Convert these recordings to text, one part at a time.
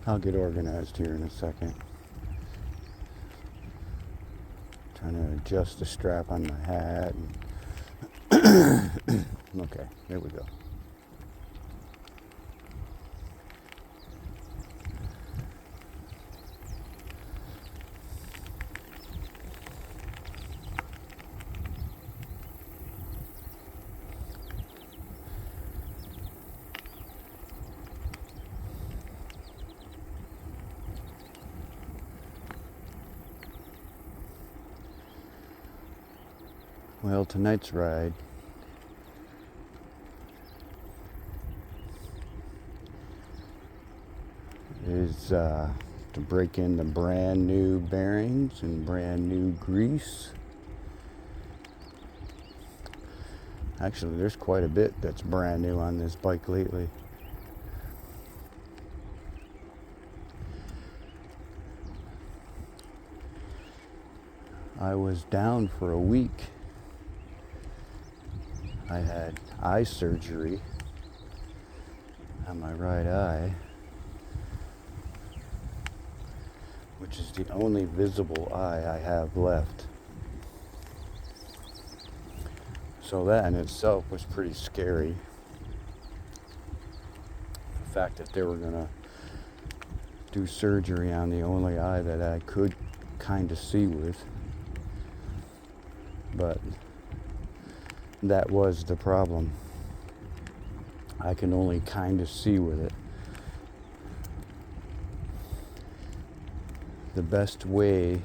I'll get organized here in a second. Trying to adjust the strap on my hat. Okay, there we go. Well, tonight's ride is to break in the brand new bearings and brand new grease. Actually, there's quite a bit that's brand new on this bike lately. I was down for a week. I had eye surgery on my right eye, which is the only visible eye I have left. So that in itself was pretty scary. The fact that they were gonna do surgery on the only eye that I could kind of see with. But that was the problem. I can only kind of see with it. The best way,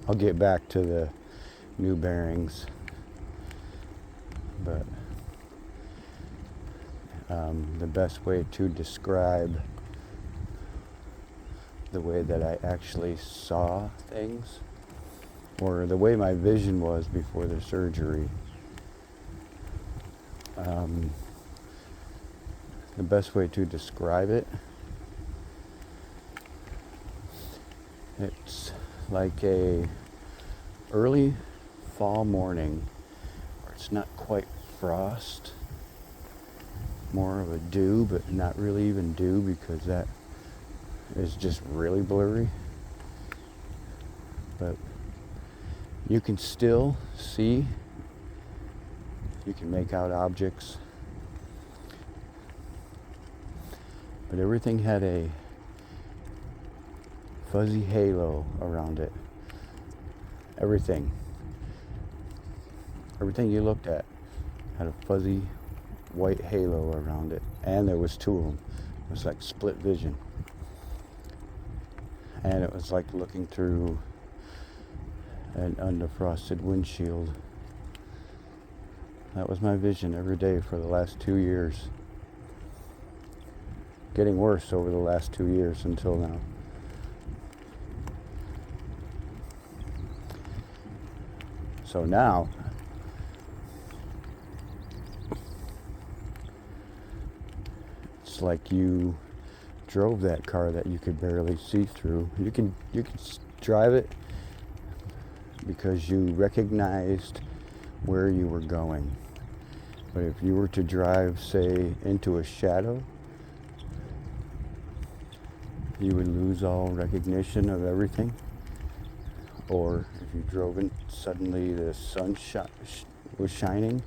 I'll get back to the new bearings, but the best way to describe the way that I actually saw things, or the way my vision was before the surgery, the best way to describe it, it's like a early fall morning, where it's not quite frost, more of a dew, but not really even dew, because that is just really blurry. But you can still see, you can make out objects, but everything had a fuzzy halo around it. Everything you looked at had a fuzzy white halo around it, and there was two of them. It was like split vision, and it was like looking through an undefrosted windshield. That was my vision every day for the last 2 years. Getting worse over the last 2 years until now. So now, it's like you drove that car that you could barely see through. You can drive it because you recognized where you were going. But if you were to drive, say, into a shadow, you would lose all recognition of everything. Or if you drove in, suddenly the sun was shining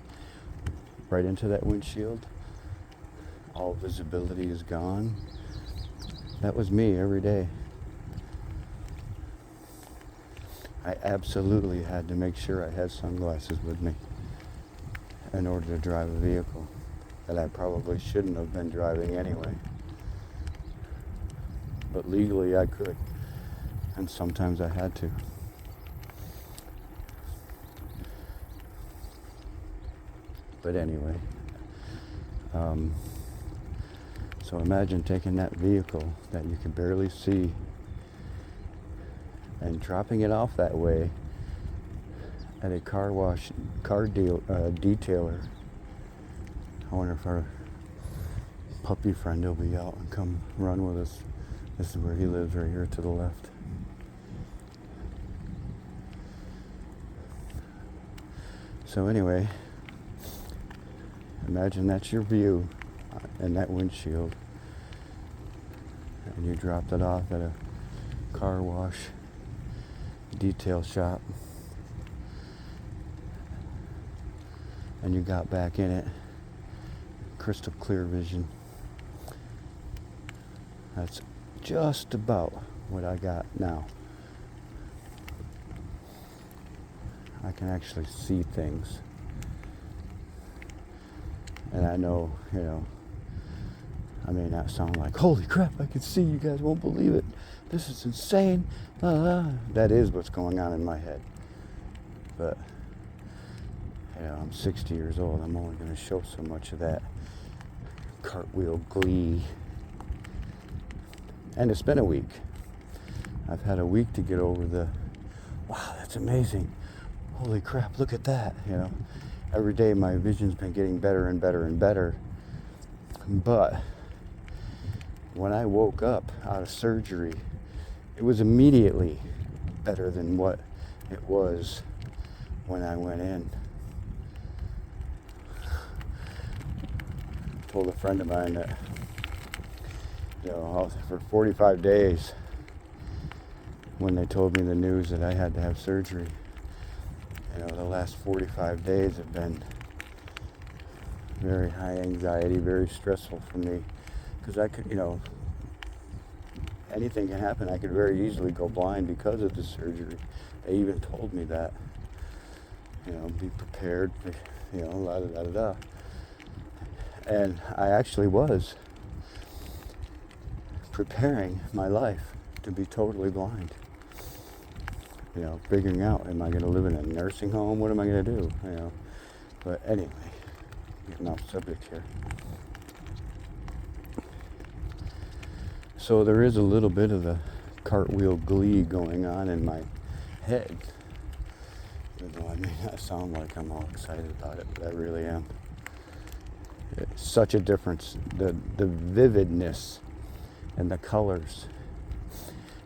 right into that windshield, all visibility is gone. That was me every day. I absolutely had to make sure I had sunglasses with me in order to drive a vehicle that I probably shouldn't have been driving anyway. But legally I could, and sometimes I had to. But anyway, so imagine taking that vehicle that you can barely see and dropping it off that way at a car detailer. I wonder if our puppy friend will be out and come run with us. This is where he lives, right here to the left. So anyway, imagine that's your view in that windshield. and you dropped it off at a car wash detail shop, and you got back in it, crystal clear vision. That's just about what I got now. I can actually see things. And I know, I may not sound like, holy crap, I can see, you guys won't believe it. This is insane. That is what's going on in my head. But, I'm 60 years old. I'm only going to show so much of that cartwheel glee. And it's been a week. I've had a week to get over the, wow, that's amazing. Holy crap, look at that. Every day my vision's been getting better and better and better. But when I woke up out of surgery, it was immediately better than what it was when I went in. I told a friend of mine that, for 45 days, when they told me the news that I had to have surgery, the last 45 days have been very high anxiety, very stressful for me, because I could, anything can happen. I could very easily go blind because of the surgery. They even told me that, be prepared, la da da da da. And I actually was preparing my life to be totally blind. Figuring out, am I going to live in a nursing home? What am I going to do? But anyway, getting off subject here. So there is a little bit of the cartwheel glee going on in my head. Even though I may not sound like I'm all excited about it, but I really am. It's such a difference. The vividness and the colors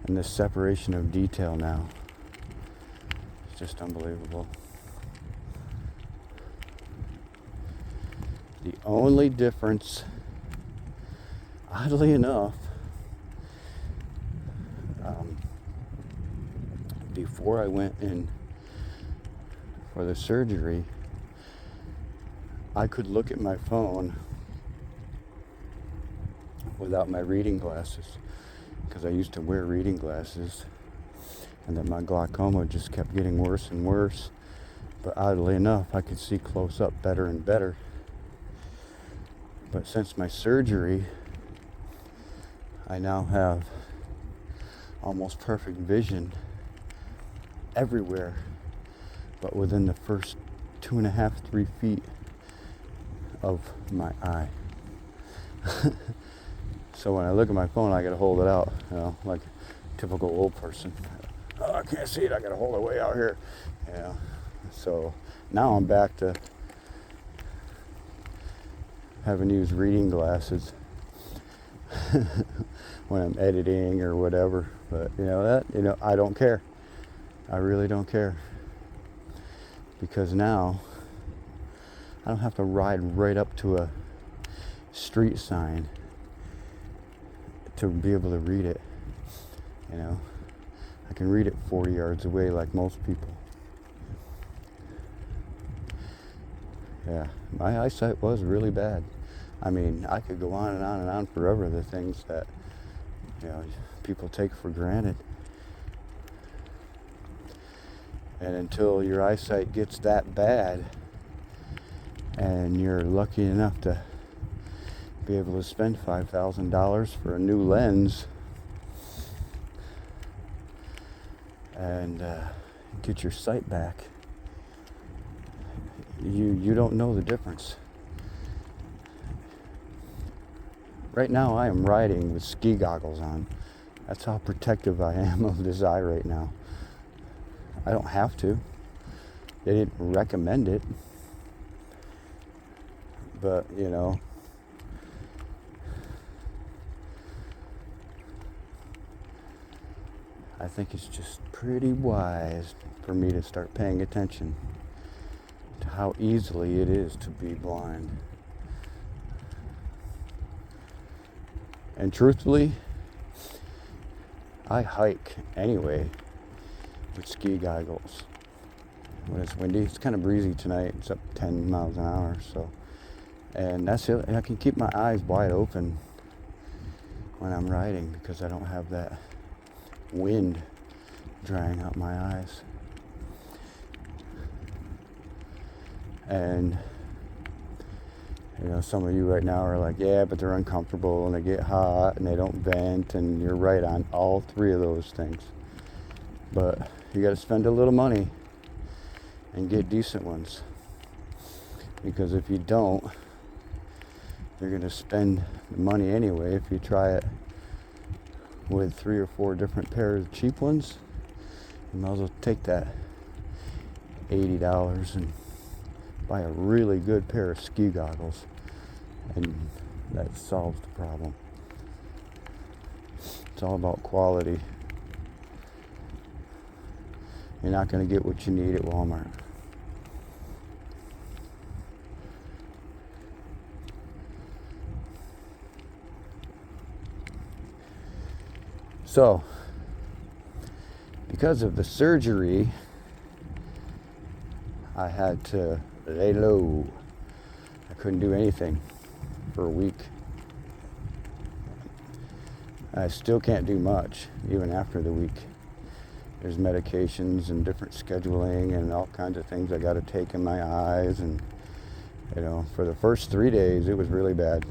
and the separation of detail now. It's just unbelievable. The only difference, oddly enough, before I went in for the surgery, I could look at my phone without my reading glasses, because I used to wear reading glasses, and then my glaucoma just kept getting worse and worse. But oddly enough, I could see close up better and better. But since my surgery, I now have almost perfect vision everywhere, but within the first 2.5, 3 feet of my eye. So when I look at my phone, I gotta hold it out, like a typical old person. Oh, I can't see it, I gotta hold it way out here. So now I'm back to having to use reading glasses when I'm editing or whatever. But I don't care. I really don't care. Because now I don't have to ride right up to a street sign to be able to read it. I can read it 40 yards away like most people. Yeah, my eyesight was really bad. I mean, I could go on and on and on forever, the things that people take for granted. And until your eyesight gets that bad and you're lucky enough to be able to spend $5,000 for a new lens and get your sight back, you don't know the difference. Right now I am riding with ski goggles on. That's how protective I am of this eye right now. I don't have to. They didn't recommend it. But, I think it's just pretty wise for me to start paying attention to how easily it is to be blind. And truthfully, I hike anyway with ski goggles when it's windy. It's kind of breezy tonight. It's up 10 miles an hour, so. And that's it. And I can keep my eyes wide open when I'm riding because I don't have that wind drying out my eyes. And some of you right now are like, yeah, but they're uncomfortable and they get hot and they don't vent, and you're right on all three of those things. But you got to spend a little money and get decent ones, because if you don't, you're going to spend the money anyway. If you try it with 3 or 4 different pairs of cheap ones, you might as well take that $80 and buy a really good pair of ski goggles, and that solves the problem. It's all about quality. You're not going to get what you need at Walmart. So, because of the surgery, I had to lay low. I couldn't do anything for a week. I still can't do much, even after the week. There's medications and different scheduling and all kinds of things I got to take in my eyes. And, for the first 3 days, it was really bad.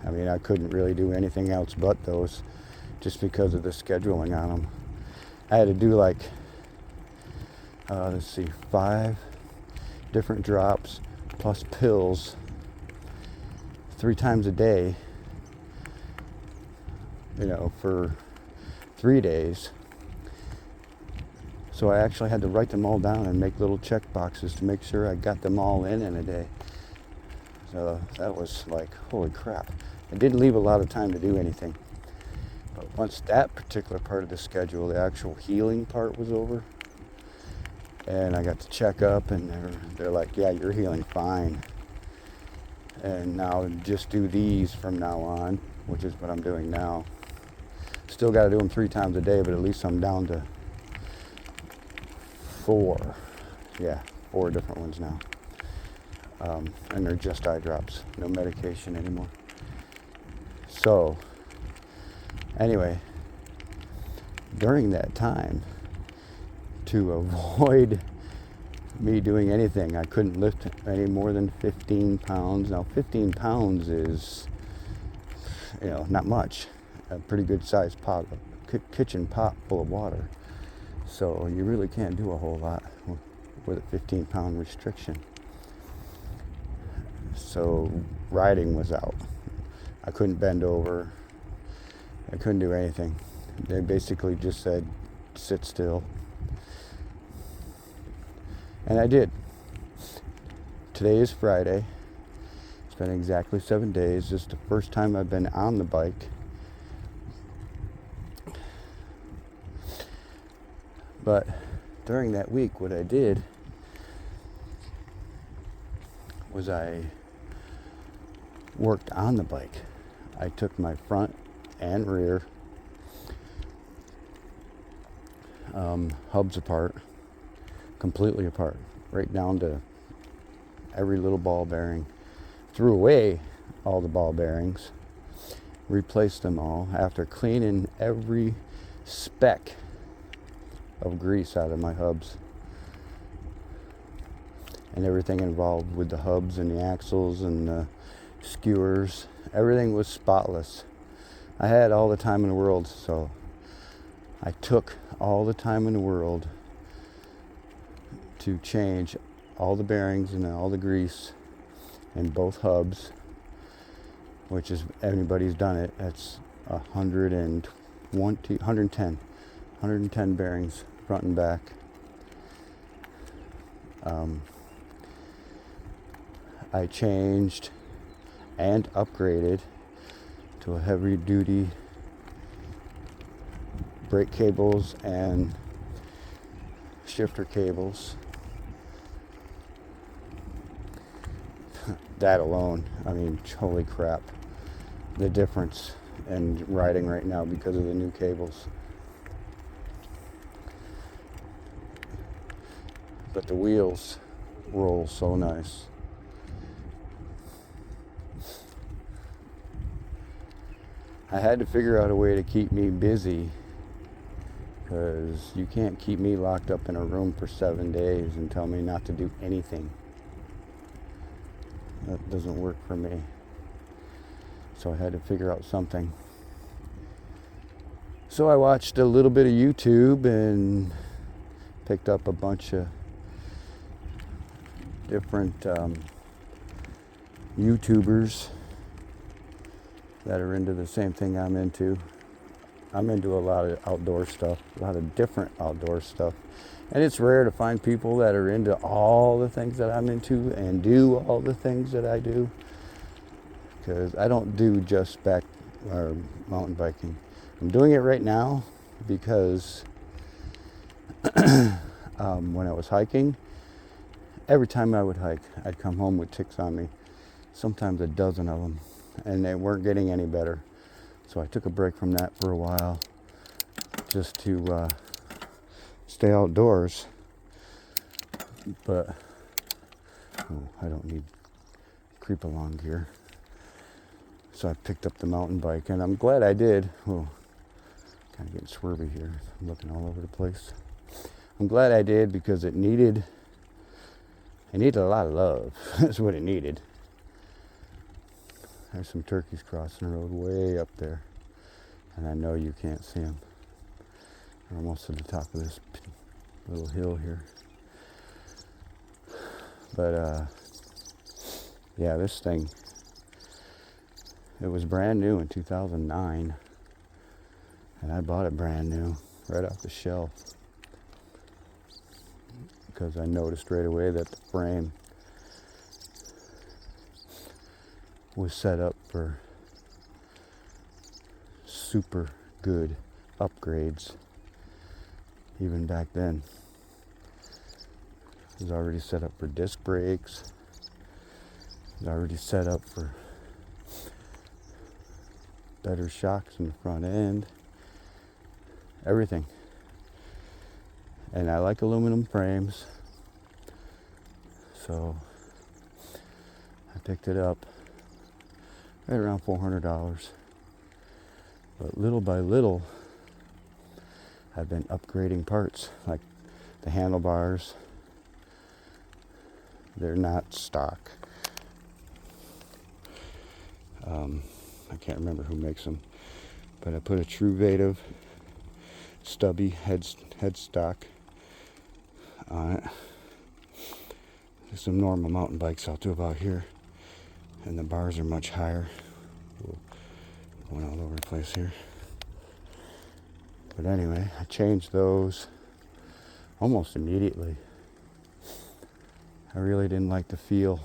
I mean, I couldn't really do anything else but those, just because of the scheduling on them. I had to do 5 different drops plus pills 3 times a day, for 3 days. So I actually had to write them all down and make little check boxes to make sure I got them all in a day. So that was like, holy crap. I didn't leave a lot of time to do anything. But once that particular part of the schedule, the actual healing part, was over, and I got to check up, and they're like, yeah, you're healing fine. And now just do these from now on, which is what I'm doing now. Still got to do them 3 times a day, but at least I'm down to 4. Yeah, 4 different ones now. And they're just eye drops, no medication anymore. So, anyway, during that time, to avoid me doing anything, I couldn't lift any more than 15 pounds. Now, 15 pounds is, not much. A pretty good sized pot, kitchen pot full of water. So you really can't do a whole lot with a 15-pound restriction. So riding was out. I couldn't bend over. I couldn't do anything. They basically just said, sit still. And I did. Today is Friday. It's been exactly 7 days. This is the first time I've been on the bike. But during that week, what I did was I worked on the bike. I took my front and rear hubs apart, completely apart, right down to every little ball bearing. Threw away all the ball bearings, replaced them all after cleaning every speck of grease out of my hubs and everything involved with the hubs and the axles and the skewers. Everything was spotless. I had all the time in the world, so I took all the time in the world to change all the bearings and all the grease in both hubs, which is, anybody's done it, that's 110 bearings, front and back. I changed and upgraded to a heavy duty brake cables and shifter cables. That alone, I mean, holy crap, the difference and riding right now because of the new cables. But the wheels roll so nice. I had to figure out a way to keep me busy, because you can't keep me locked up in a room for 7 days and tell me not to do anything. That doesn't work for me. So I had to figure out something. So I watched a little bit of YouTube and picked up a bunch of different YouTubers that are into the same thing I'm into. I'm into a lot of outdoor stuff, a lot of different outdoor stuff. And it's rare to find people that are into all the things that I'm into and do all the things that I do. Because I don't do just mountain biking. I'm doing it right now because when I was hiking, every time I would hike, I'd come home with ticks on me. Sometimes a dozen of them. And they weren't getting any better. So I took a break from that for a while just to stay outdoors. But I don't need creep along gear. So I picked up the mountain bike, and I'm glad I did. Oh, kind of getting swervy here. I'm looking all over the place. I'm glad I did because it needed a lot of love. That's what it needed. There's some turkeys crossing the road way up there, and I know you can't see them. They're almost to the top of this little hill here. But yeah, this thing, it was brand new in 2009, and I bought it brand new right off the shelf because I noticed right away that the frame was set up for super good upgrades. Even back then, it was already set up for disc brakes. It was already set up for better shocks in the front end. Everything. And I like aluminum frames, so I picked it up right around $400. But little by little, I've been upgrading parts, like the handlebars. They're not stock. I can't remember who makes them, but I put a Truvative stubby headstock on it. There's some normal mountain bikes I'll do about here, and the bars are much higher. Going all over the place here. But anyway, I changed those almost immediately. I really didn't like the feel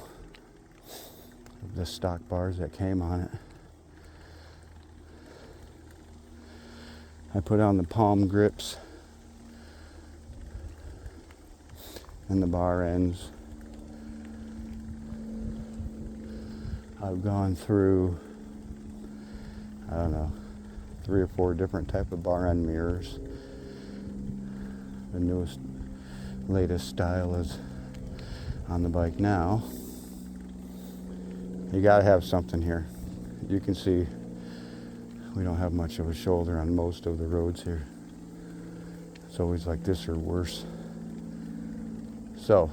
of the stock bars that came on it. I put on the palm grips and the bar ends. I've gone through, I don't know, 3 or 4 different type of bar end mirrors. The newest, latest style is on the bike now. You gotta have something here. You can see we don't have much of a shoulder on most of the roads here. It's always like this or worse. So,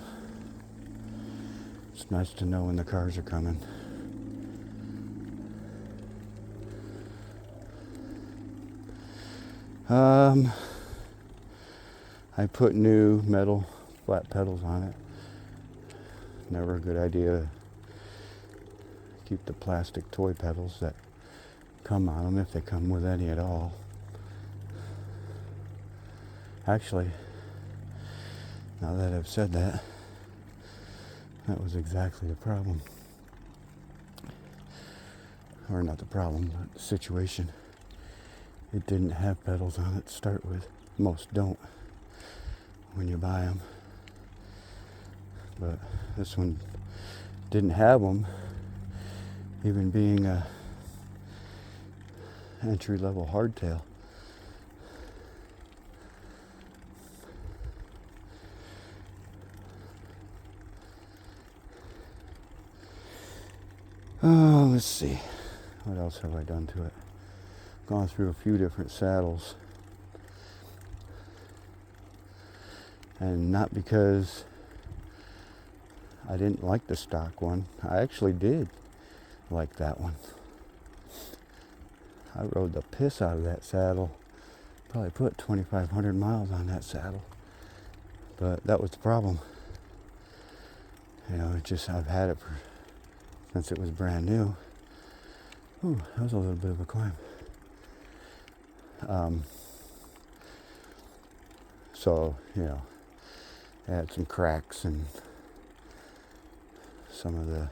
it's nice to know when the cars are coming. I put new metal flat pedals on it. Never a good idea to keep the plastic toy pedals that come on them, if they come with any at all. Actually, now that I've said that, that was exactly the problem. Or not the problem, but the situation. It didn't have pedals on it to start with. Most don't when you buy them. But this one didn't have them, even being a entry-level hardtail. Oh, let's see. What else have I done to it? Gone through a few different saddles. And not because I didn't like the stock one. I actually did like that one. I rode the piss out of that saddle. Probably put 2,500 miles on that saddle. But that was the problem. You know, I've had it since it was brand new. Ooh, that was a little bit of a climb. So, you know, it had some cracks and some of the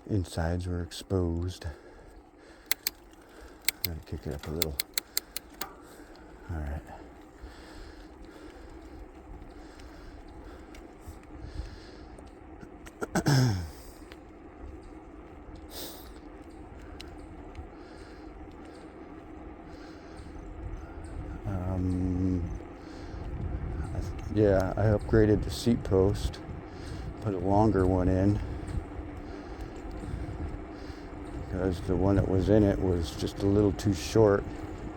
insides were exposed. Gotta kick it up a little. All right. Yeah, I upgraded the seat post, put a longer one in, because the one that was in it was just a little too short,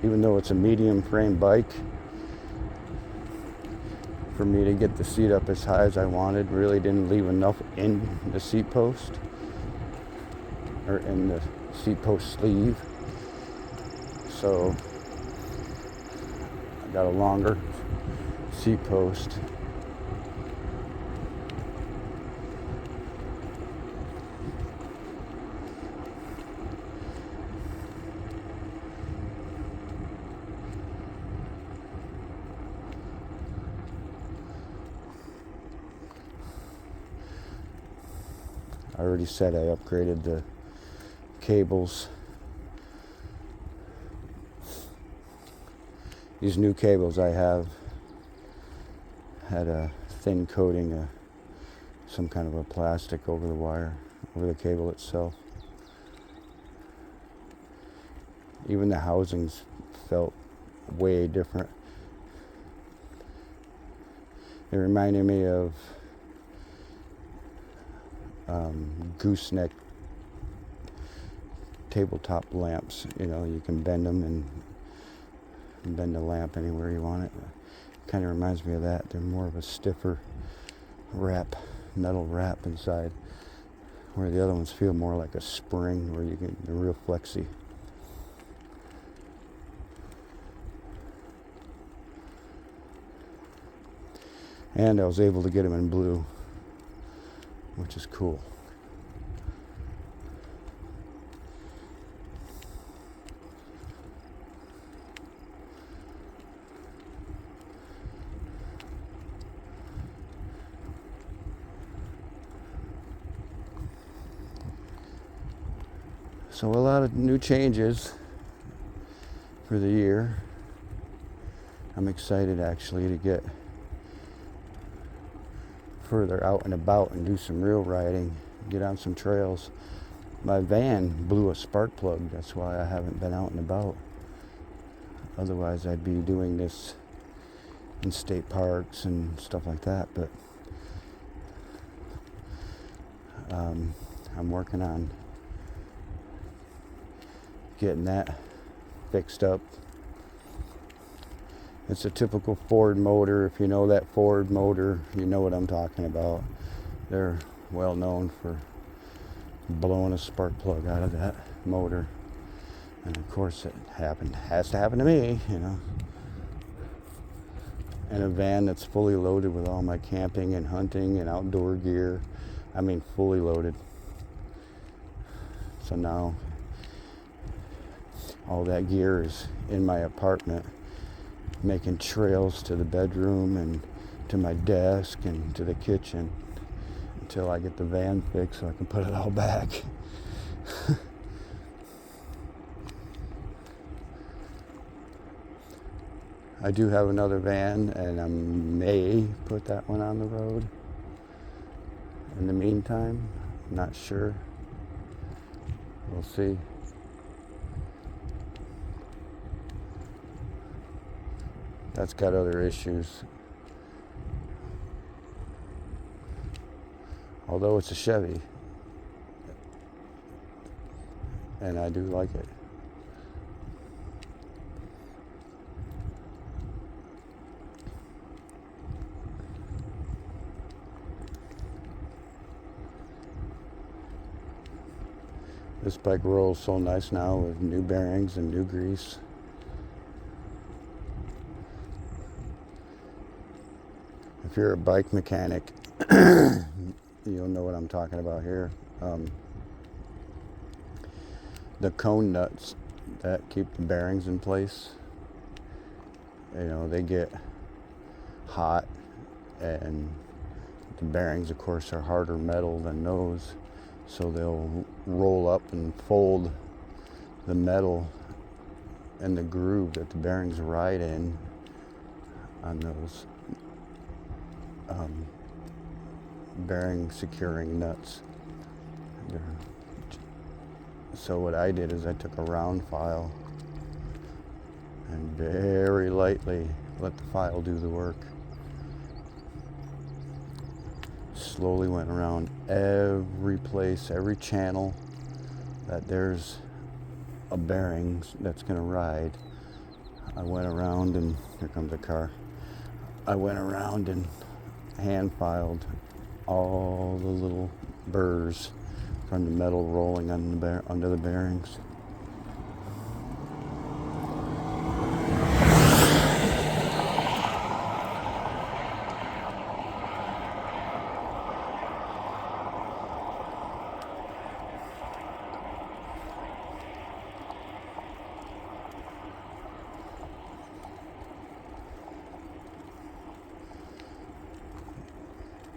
even though it's a medium frame bike. For me to get the seat up as high as I wanted, really didn't leave enough in the seat post, or in the seat post sleeve. So I got a longer seat post. I already said I upgraded the cables. These new cables I have had a thin coating of some kind of a plastic over the wire, over the cable itself. Even the housings felt way different. It reminded me of gooseneck tabletop lamps. You know, you can bend them and bend the lamp anywhere you want it. Kind of reminds me of that. They're more of a stiffer wrap, metal wrap inside, where the other ones feel more like a spring, where you get the real flexy. And I was able to get them in blue, which is cool. So a lot of new changes for the year. I'm excited actually to get further out and about and do some real riding, get on some trails. My van blew a spark plug. That's why I haven't been out and about. Otherwise I'd be doing this in state parks and stuff like that. But I'm working on getting that fixed up. It's a typical Ford motor. If you know that Ford motor, you know what I'm talking about. They're well known for blowing a spark plug out of that motor. And of course it has to happen to me, you know. And a van that's fully loaded with all my camping and hunting and outdoor gear. I mean, fully loaded. So now all that gear is in my apartment, making trails to the bedroom and to my desk and to the kitchen until I get the van fixed so I can put it all back. I do have another van, and I may put that one on the road in the meantime. I'm not sure. We'll see. That's got other issues. Although it's a Chevy, and I do like it. This bike rolls so nice now with new bearings and new grease. If you're a bike mechanic, you'll know what I'm talking about here. The cone nuts that keep the bearings in place, they get hot, and the bearings, of course, are harder metal than those, so they'll roll up and fold the metal and the groove that the bearings ride in on those bearing securing nuts. So what I did is I took a round file and very lightly let the file do the work. Slowly went around every place, every channel that there's a bearing that's going to ride. I went around, and here comes a car. I went around and hand filed all the little burrs from the metal rolling under the bearings.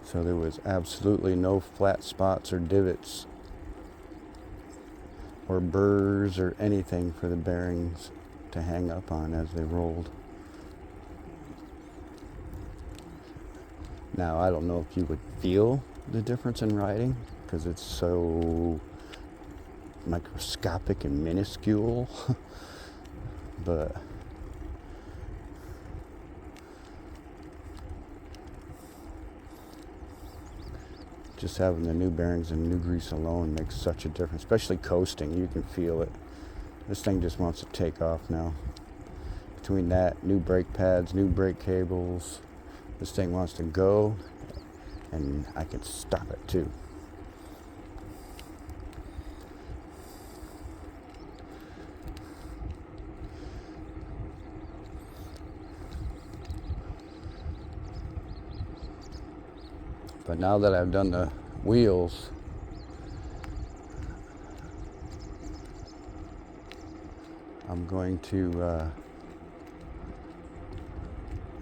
So there was absolutely no flat spots or divots or burrs or anything for the bearings to hang up on as they rolled. Now, I don't know if you would feel the difference in riding because it's so microscopic and minuscule, but just having the new bearings and new grease alone makes such a difference, especially coasting. You can feel it. This thing just wants to take off now. Between that, new brake pads, new brake cables, this thing wants to go, and I can stop it too. But now that I've done the wheels, I'm going to,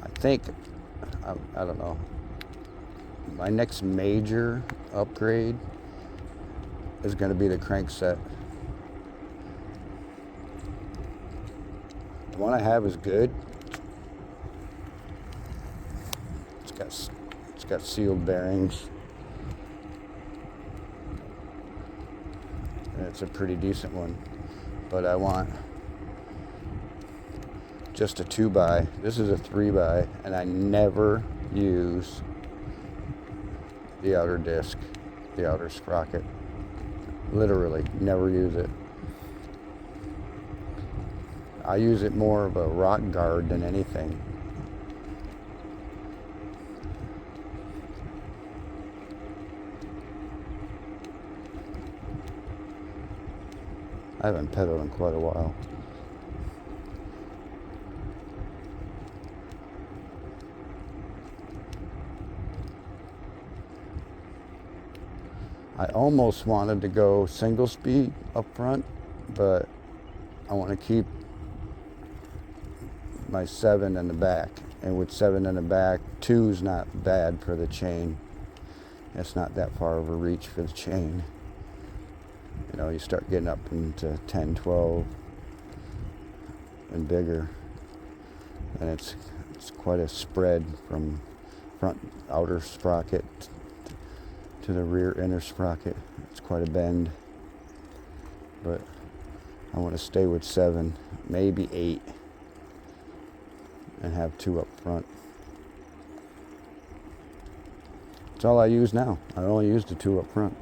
I don't know, my next major upgrade is going to be the crankset. The one I have is good. It's got sealed bearings. And it's a pretty decent one. But I want just a 2x. This is a 3x, and I never use the outer disc, the outer sprocket. Literally, never use it. I use it more of a rock guard than anything. I haven't pedaled in quite a while. I almost wanted to go single speed up front, but I want to keep my 7 in the back. And with 7 in the back, 2 is not bad for the chain. It's not that far of a reach for the chain. You know, you start getting up into 10, 12 and bigger, and it's quite a spread from front outer sprocket to the rear inner sprocket. It's quite a bend, but I want to stay with 7, maybe 8. and have 2 up front. That's all I use now. I only use the 2 up front.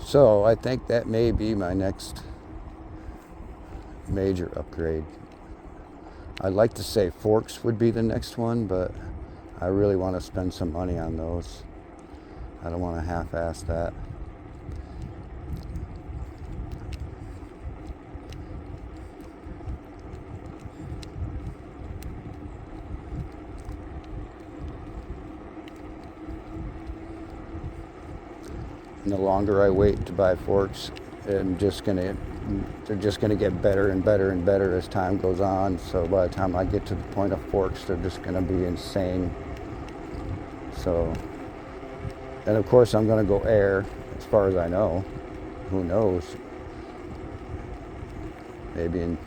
So I think that may be my next major upgrade. I'd like to say forks would be the next one, but I really want to spend some money on those. I don't want to half-ass that. And the longer I wait to buy forks, they're just gonna get better and better and better as time goes on. So by the time I get to the point of forks, they're just gonna be insane. So, and of course I'm gonna go air, as far as I know. Who knows? Maybe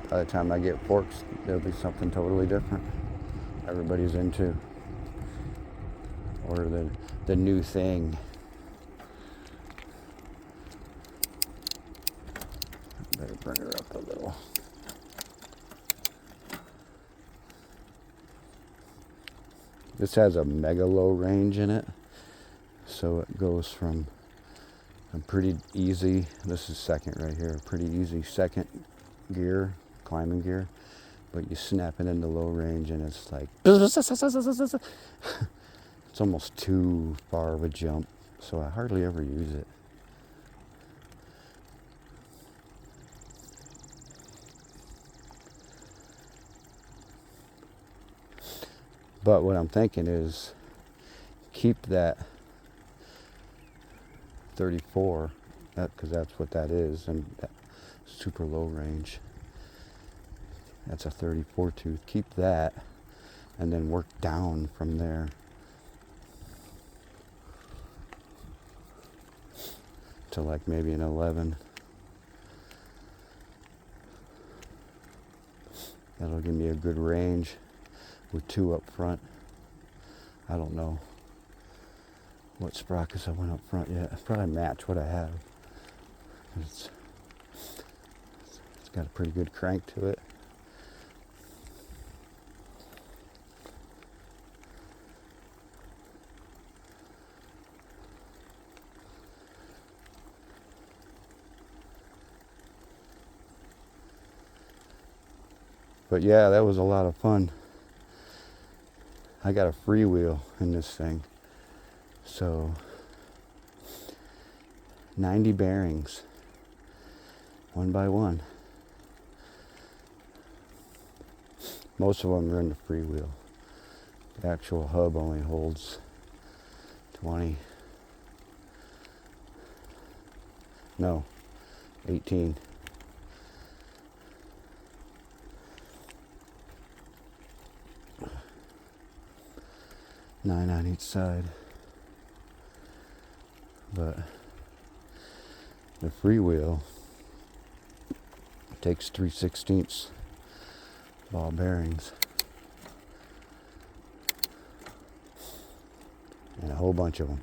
by the time I get forks, there'll be something totally different everybody's into, or the new thing. Better bring her up a little. This has a mega low range in it, so it goes from a pretty easy, this is second right here, pretty easy second gear, climbing gear, but you snap it into low range and it's like, it's almost too far of a jump, so I hardly ever use it. But what I'm thinking is keep that 34, because that's what that is, and that super low range. That's a 34 tooth. Keep that, and then work down from there. To like maybe an 11. That'll give me a good range with 2 up front. I don't know what sprockets I went up front yet. I'll probably match what I have. It's got a pretty good crank to it. But yeah, that was a lot of fun. I got a freewheel in this thing. So 90 bearings, one by one. Most of them are in the freewheel. The actual hub only holds 20. No, 18. 9 on each side. But the freewheel takes 3/16 ball bearings and a whole bunch of them.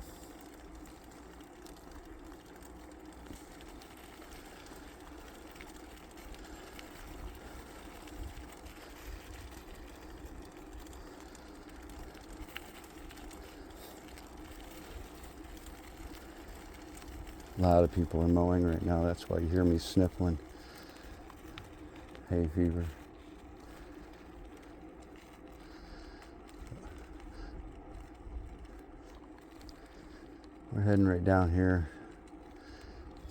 A lot of people are mowing right now. That's why you hear me sniffling. Hay fever. We're heading right down here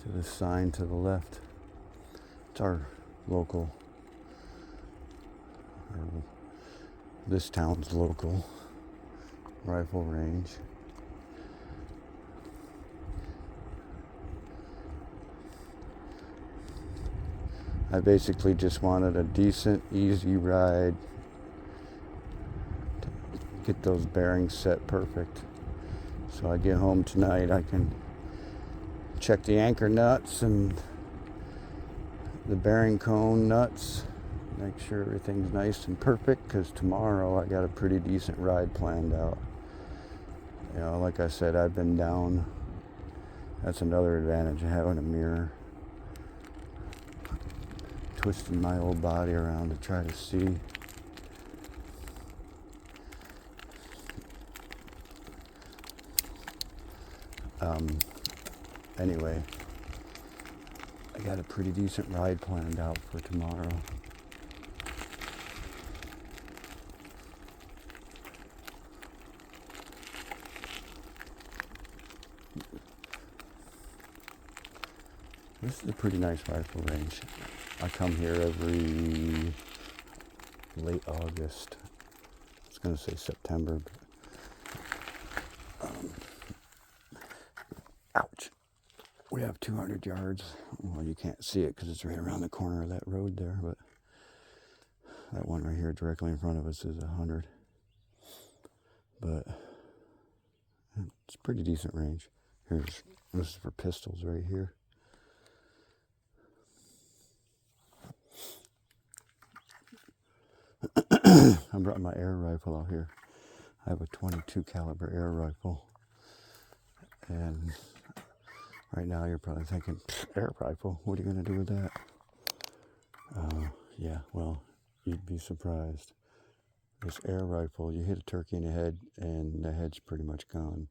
to this sign to the left. It's our local, this town's local rifle range. I basically just wanted a decent, easy ride to get those bearings set perfect. So I get home tonight, I can check the anchor nuts and the bearing cone nuts, make sure everything's nice and perfect, because tomorrow I got a pretty decent ride planned out. You know, like I said, I've been down That's another advantage of having a mirror. Twisting my old body around to try to see. Anyway, I got a pretty decent ride planned out for tomorrow. This is a pretty nice rifle range. I come here every late August. I was going to say September, but ouch. We have 200 yards. Well, you can't see it because it's right around the corner of that road there, but that one right here directly in front of us is 100. But it's a pretty decent range. This is for pistols right here. I brought my air rifle out here. I have a 22 caliber air rifle. And right now you're probably thinking, air rifle, what are you going to do with that? Yeah, well, you'd be surprised. This air rifle, you hit a turkey in the head and the head's pretty much gone.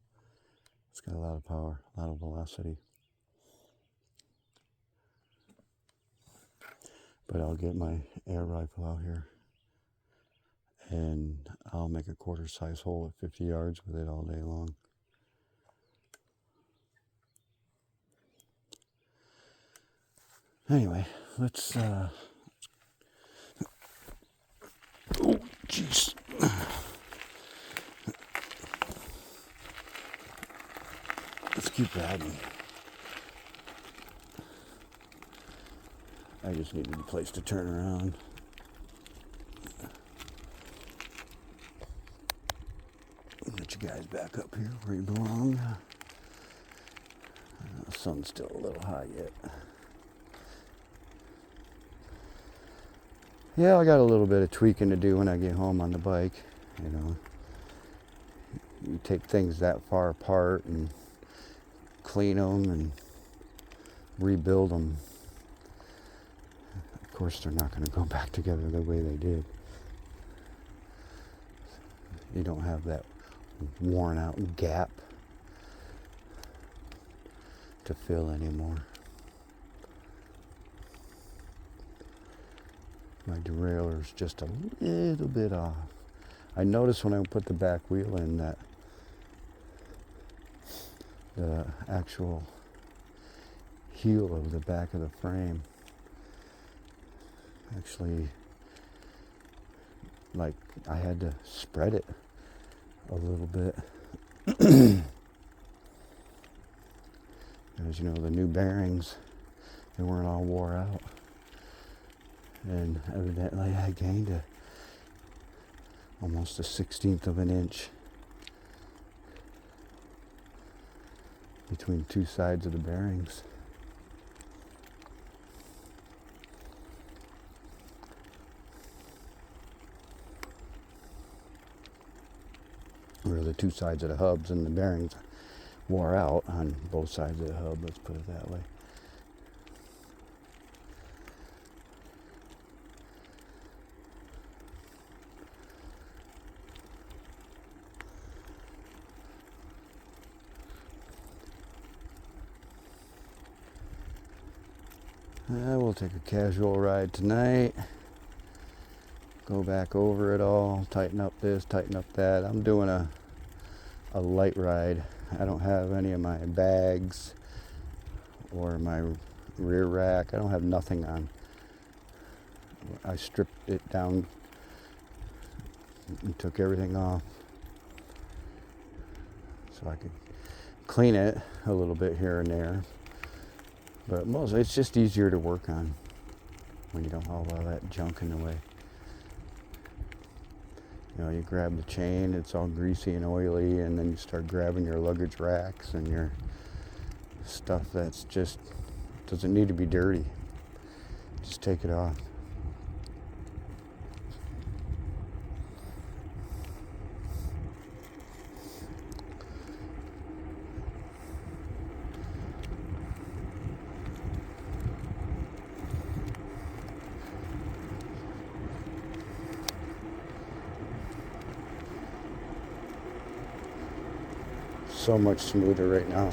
It's got a lot of power, a lot of velocity. But I'll get my air rifle out here and I'll make a quarter size hole at 50 yards with it all day long. Anyway, let's oh jeez. Let's keep riding. I just needed a place to turn around. Get you guys back up here where you belong. The sun's still a little high yet. Yeah, I got a little bit of tweaking to do when I get home on the bike. You know, you take things that far apart and clean them and rebuild them. Of course, they're not going to go back together the way they did. You don't have that worn out gap to fill anymore. My derailleur's just a little bit off. I noticed when I put the back wheel in that the actual heel of the back of the frame actually, like, I had to spread it a little bit. As you know, the new bearings, they weren't all wore out. And evidently I gained almost a 1/16 of an inch between two sides of the bearings. Or the two sides of the hubs and the bearings wore out on both sides of the hub, let's put it that way. We'll take a casual ride tonight. Go back over it all, tighten up this, tighten up that. I'm doing a light ride. I don't have any of my bags or my rear rack. I don't have nothing on. I stripped it down and took everything off so I could clean it a little bit here and there. But mostly it's just easier to work on when you don't have all that junk in the way. You know, you grab the chain, it's all greasy and oily, and then you start grabbing your luggage racks and your stuff that's just doesn't need to be dirty. Just take it off. so much smoother right now.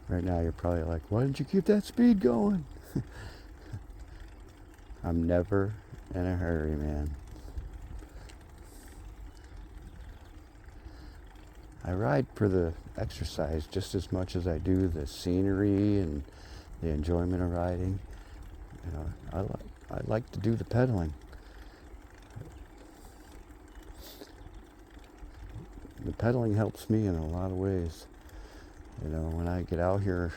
Right now you're probably like, why didn't you keep that speed going? I'm never in a hurry, man. I ride for the exercise just as much as I do the scenery and the enjoyment of riding. You know, I like to do the pedaling. The pedaling helps me in a lot of ways. You know, when I get out here,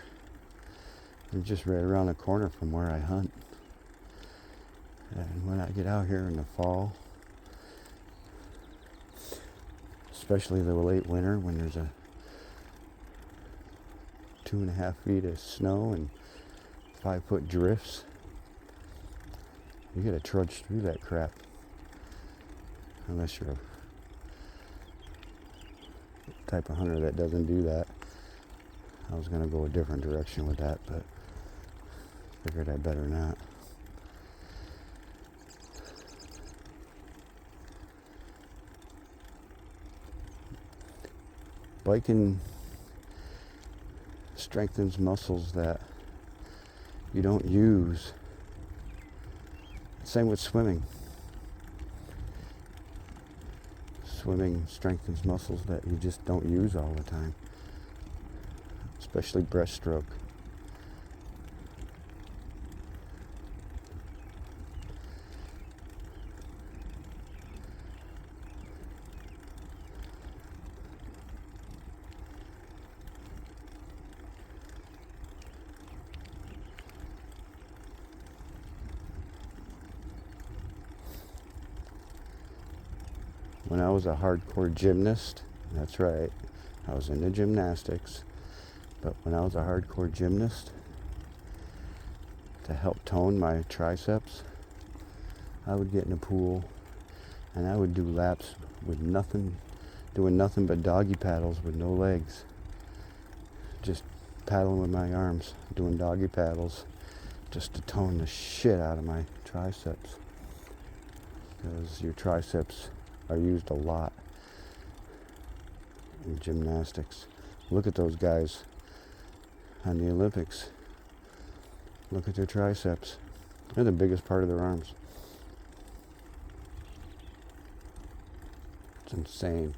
I'm just right around the corner from where I hunt. And when I get out here in the fall, especially the late winter when there's a 2.5 feet of snow and 5-foot drifts, you gotta trudge through that crap. Unless you're a type of hunter that doesn't do that. I was gonna go a different direction with that, but figured I better not. Biking strengthens muscles that you don't use. Same with swimming. Swimming strengthens muscles that you just don't use all the time, especially breaststroke. When I was a hardcore gymnast, that's right, I was into gymnastics, but when I was a hardcore gymnast, to help tone my triceps, I would get in a pool and I would do laps with doing nothing but doggy paddles with no legs. Just paddling with my arms, doing doggy paddles, just to tone the shit out of my triceps. Because your triceps are used a lot in gymnastics. Look at those guys on the Olympics. Look at their triceps. They're the biggest part of their arms. It's insane.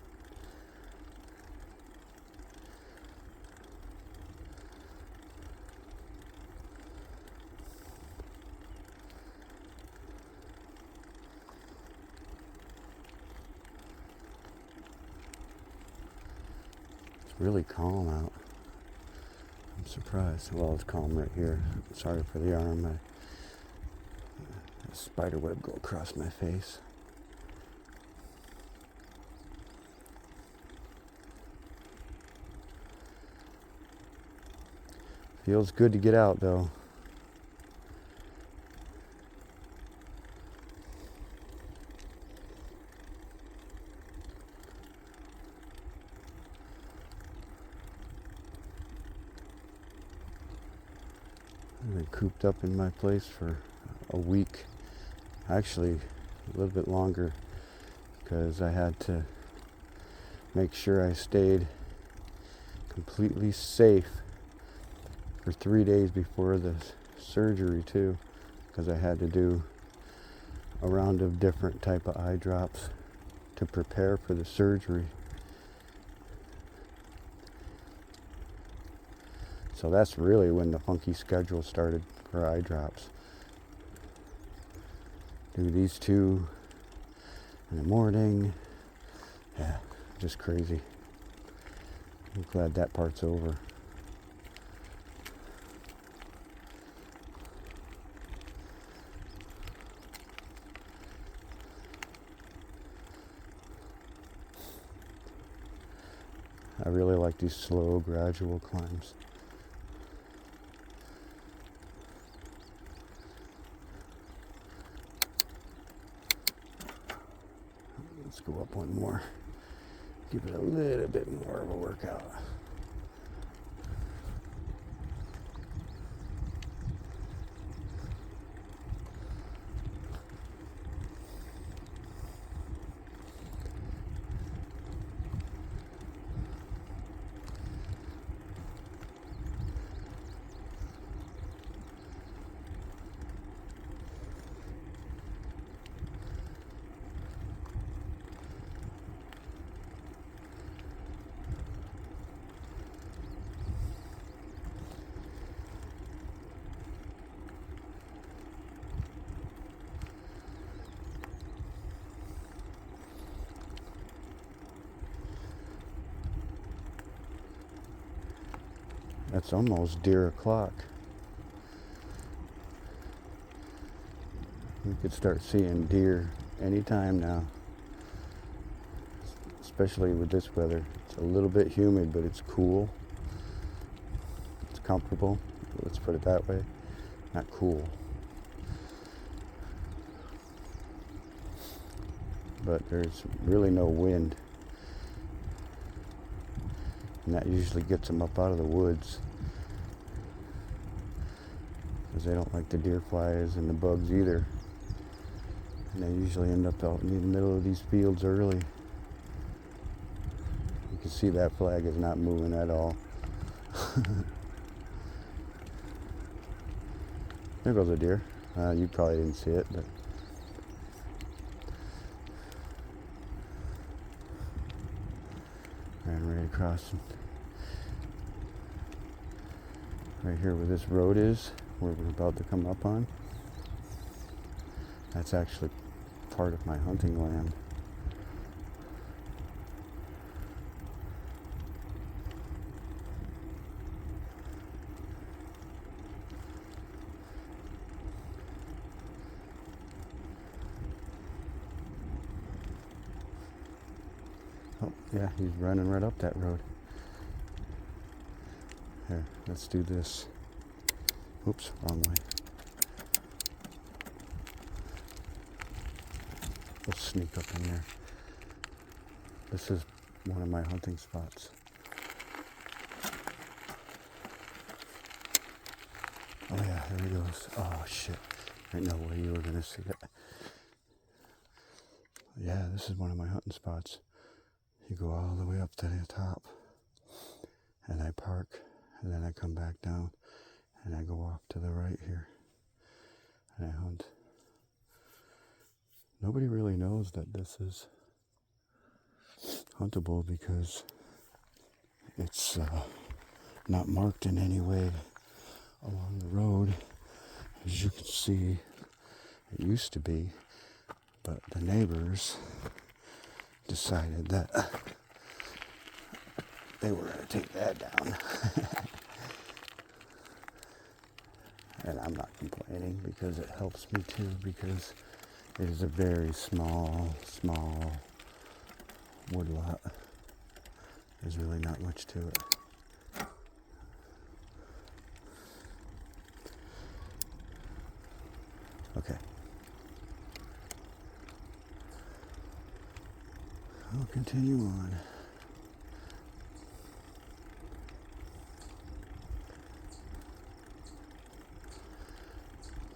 Really calm out. I'm surprised. Well, it's calm right here. Sorry for the arm. A spider web go across my face. Feels good to get out though. I've been cooped up in my place for a week, actually a little bit longer, because I had to make sure I stayed completely safe for 3 days before the surgery too, because I had to do a round of different type of eye drops to prepare for the surgery. So that's really when the funky schedule started for eye drops. Do these two in the morning. Yeah, just crazy. I'm glad that part's over. I really like these slow, gradual climbs. Let's go up one more. Give it a little bit more of a workout. That's almost deer o'clock. You could start seeing deer anytime now, especially with this weather. It's a little bit humid, but it's cool. It's comfortable. Let's put it that way. Not cool. But there's really no wind. And that usually gets them up out of the woods, because they don't like the deer flies and the bugs either. And they usually end up out in the middle of these fields early. You can see that flag is not moving at all. There goes a deer. You probably didn't see it, but ran right across. Right here where this road is, where we're about to come up on, that's actually part of my hunting land. Oh, yeah, he's running right up that road. Here, let's do this. Oops, wrong way. Let's sneak up in there. This is one of my hunting spots. Oh yeah, there he goes. Oh shit. Ain't no way you were gonna see it. Yeah, this is one of my hunting spots. You go all the way up to the top, and I park, and then I come back down, and I go off to the right here, and I hunt. Nobody really knows that this is huntable because it's not marked in any way along the road. As you can see, it used to be, but the neighbors decided that they were going to take that down. And I'm not complaining because it helps me too, because it is a very small woodlot. There's really not much to it. Okay. I'll continue on.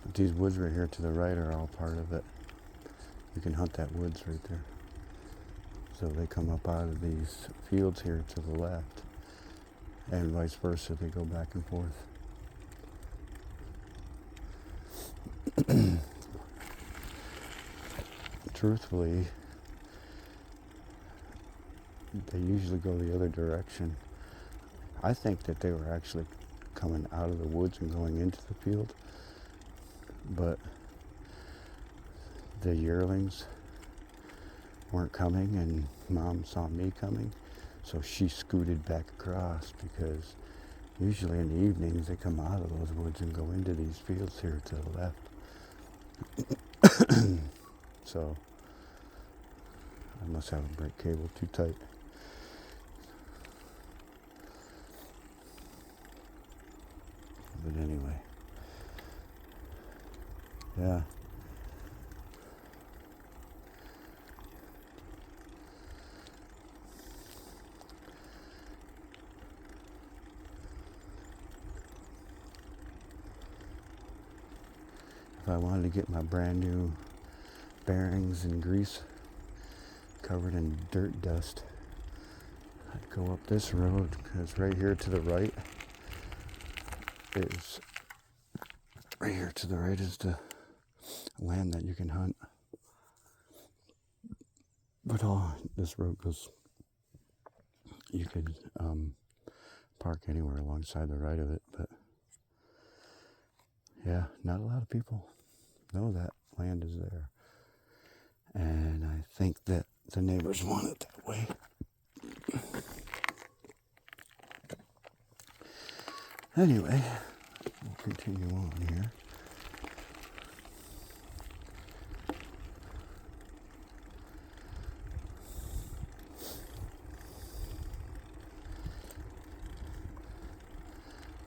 But these woods right here to the right are all part of it. You can hunt that woods right there. So they come up out of these fields here to the left, and vice versa, they go back and forth. Truthfully, they usually go the other direction. I think that they were actually coming out of the woods and going into the field, but the yearlings weren't coming, and Mom saw me coming, so she scooted back across, because usually in the evenings they come out of those woods and go into these fields here to the left. So I must have a brake cable too tight. But anyway, yeah. If I wanted to get my brand new bearings and grease covered in dirt dust, I'd go up this road, because right here to the right is the land that you can hunt. But this road goes, you could park anywhere alongside the right of it, but yeah, not a lot of people know that land is there. And I think that the neighbors want it that way. Anyway, we'll continue on here.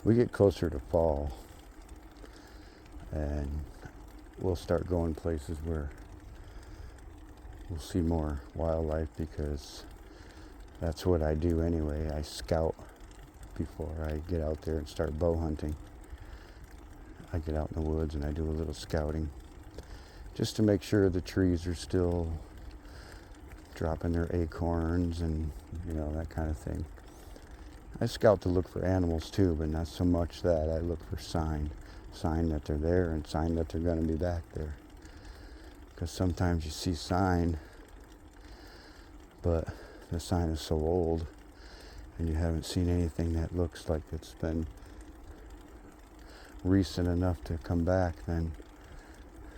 We get closer to fall, and we'll start going places where we'll see more wildlife, because that's what I do anyway. I scout before I get out there and start bow hunting. I get out in the woods and I do a little scouting, just to make sure the trees are still dropping their acorns and, that kind of thing. I scout to look for animals too, but not so much that. I look for sign that they're there, and sign that they're going to be back there. Because sometimes you see sign, but the sign is so old and you haven't seen anything that looks like it's been recent enough to come back, then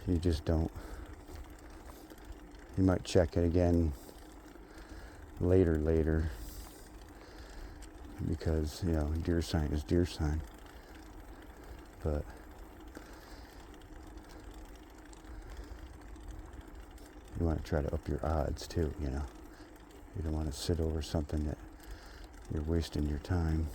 you just don't. You might check it again later, because, deer sign is deer sign. But you want to try to up your odds too, You don't want to sit over something that you're wasting your time.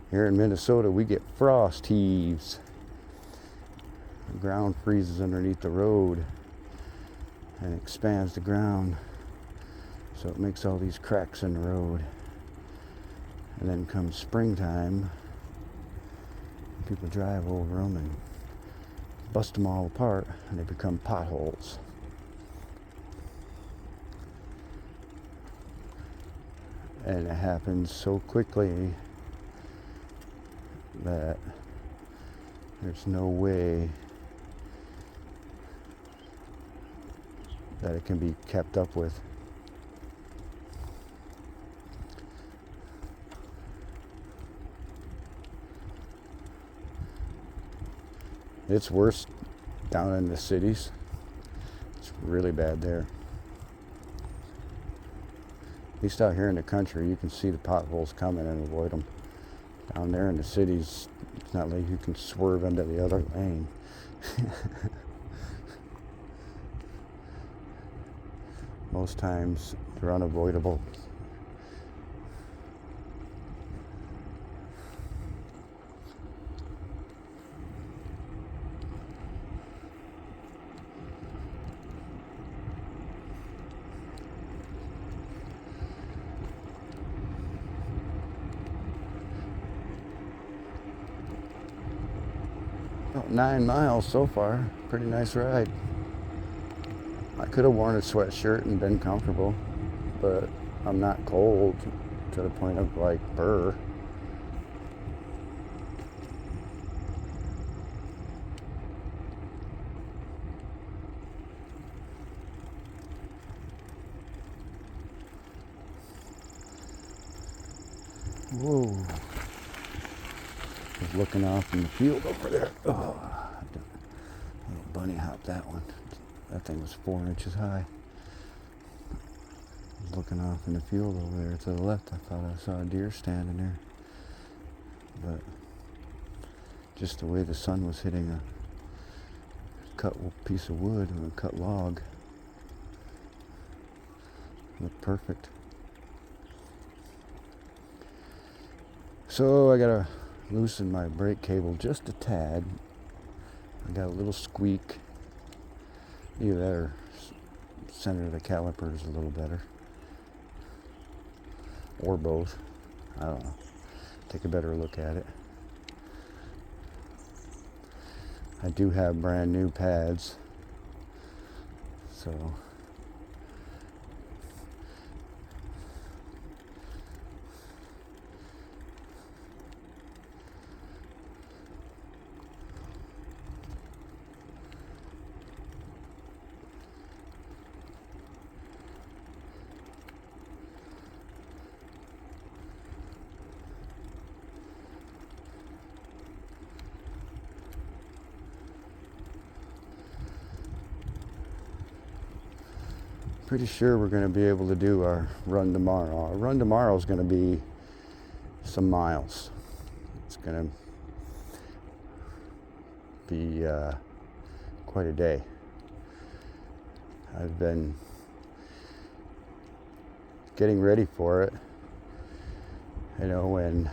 Here in Minnesota, we get frost heaves. The ground freezes underneath the road and expands the ground, so it makes all these cracks in the road. And then comes springtime, people drive over them and bust them all apart, and they become potholes. And it happens so quickly that there's no way that it can be kept up with. It's worse down in the cities. It's really bad there. At least out here in the country, you can see the potholes coming and avoid them. Down there in the cities, it's not like you can swerve into the other lane. Most times, they're unavoidable. About 9 miles so far. Pretty nice ride. I could have worn a sweatshirt and been comfortable, but I'm not cold to the point of like burr. Whoa. I was looking off in the field over there. Oh, little bunny hop that one. That thing was 4 inches high. I was looking off in the field over there to the left. I thought I saw a deer standing there. But just the way the sun was hitting a cut piece of wood or a cut log, looked perfect. So I gotta loosen my brake cable just a tad. I got a little squeak. Either that or center the calipers a little better. Or both. I don't know. Take a better look at it. I do have brand new pads. So pretty sure we're going to be able to do our run tomorrow. Our run tomorrow is going to be some miles. It's going to be quite a day. I've been getting ready for it. You know, when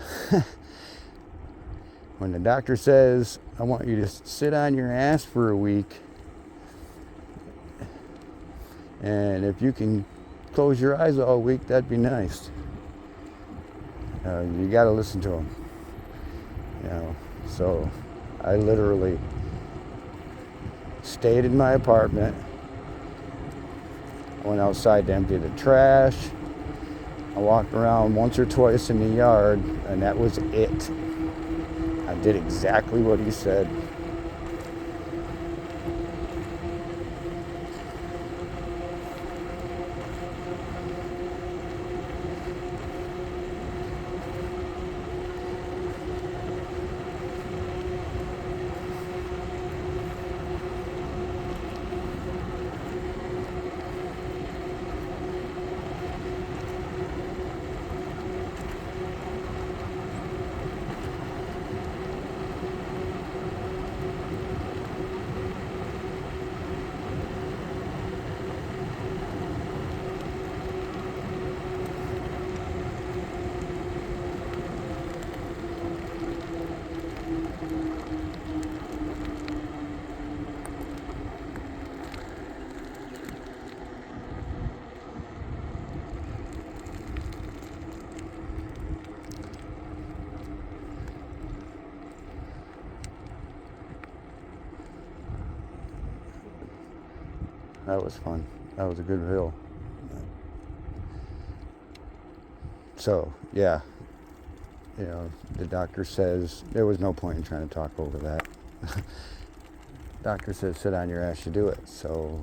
the doctor says, I want you to sit on your ass for a week, and if you can close your eyes all week, that'd be nice. You got to listen to them. You know, so I literally stayed in my apartment, went outside to empty the trash. I walked around once or twice in the yard, and that was it. I did exactly what he said. That was fun. That was a good hill. So, yeah. You know, the doctor says, there was no point in trying to talk over that. Doctor says, sit on your ass, you do it. So,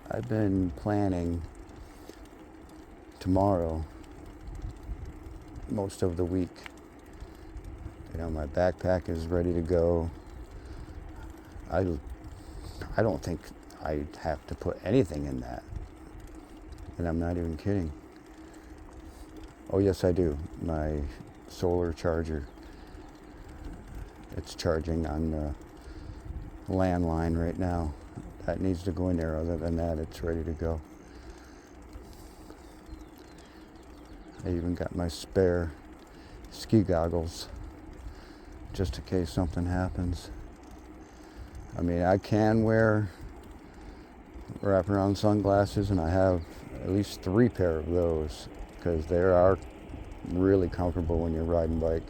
I've been planning tomorrow most of the week. You know, my backpack is ready to go. I don't think I have to put anything in that. And I'm not even kidding. Oh, yes, I do. My solar charger. It's charging on the landline right now. That needs to go in there. Other than that, it's ready to go. I even got my spare ski goggles just in case something happens. I mean, I can wear wraparound sunglasses, and I have at least 3 pair of those because they are really comfortable when you're riding bike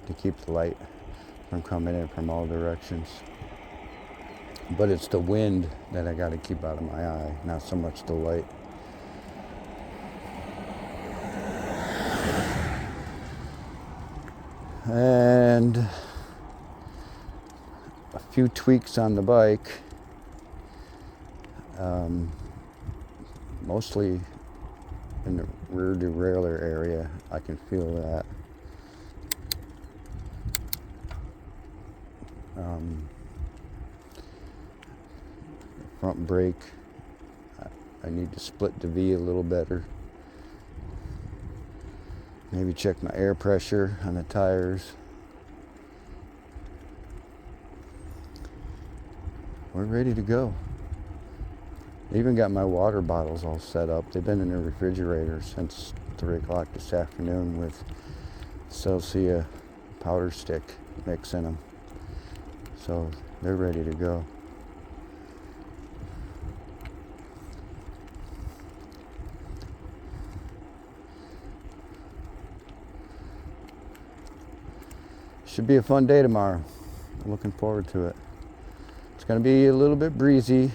to keep the light from coming in from all directions. But it's the wind that I got to keep out of my eye, not so much the light. And a few tweaks on the bike. Mostly in the rear derailleur area, I can feel that. Front brake, I need to split the V a little better. Maybe check my air pressure on the tires. We're ready to go. I even got my water bottles all set up. They've been in the refrigerator since 3 o'clock this afternoon with Celsia powder stick mix in them. So they're ready to go. Should be a fun day tomorrow. I'm looking forward to it. It's going to be a little bit breezy,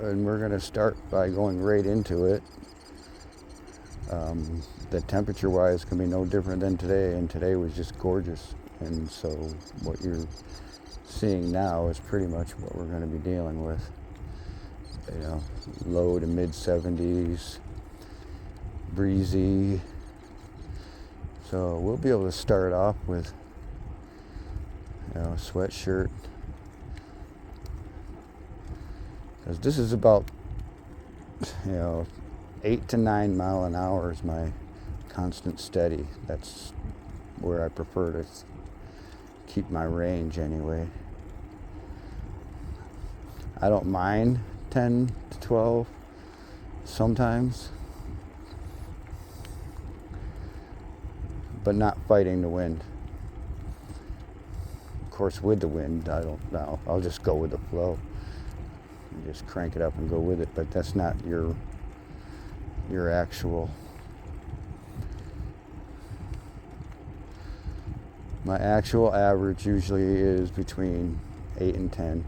and we're going to start by going right into it. The temperature wise can be no different than today, and today was just gorgeous. And so what you're seeing now is pretty much what we're going to be dealing with. You know, low to mid 70s, breezy. So we'll be able to start off with, you know, a sweatshirt. Because this is about, 8 to 9 mile an hour is my constant steady. That's where I prefer to keep my range anyway. I don't mind 10 to 12 sometimes, but not fighting the wind. Of course, with the wind, I don't know. I'll just go with the flow. Just crank it up and go with it, but that's not your actual. My actual average usually is between 8 and 10.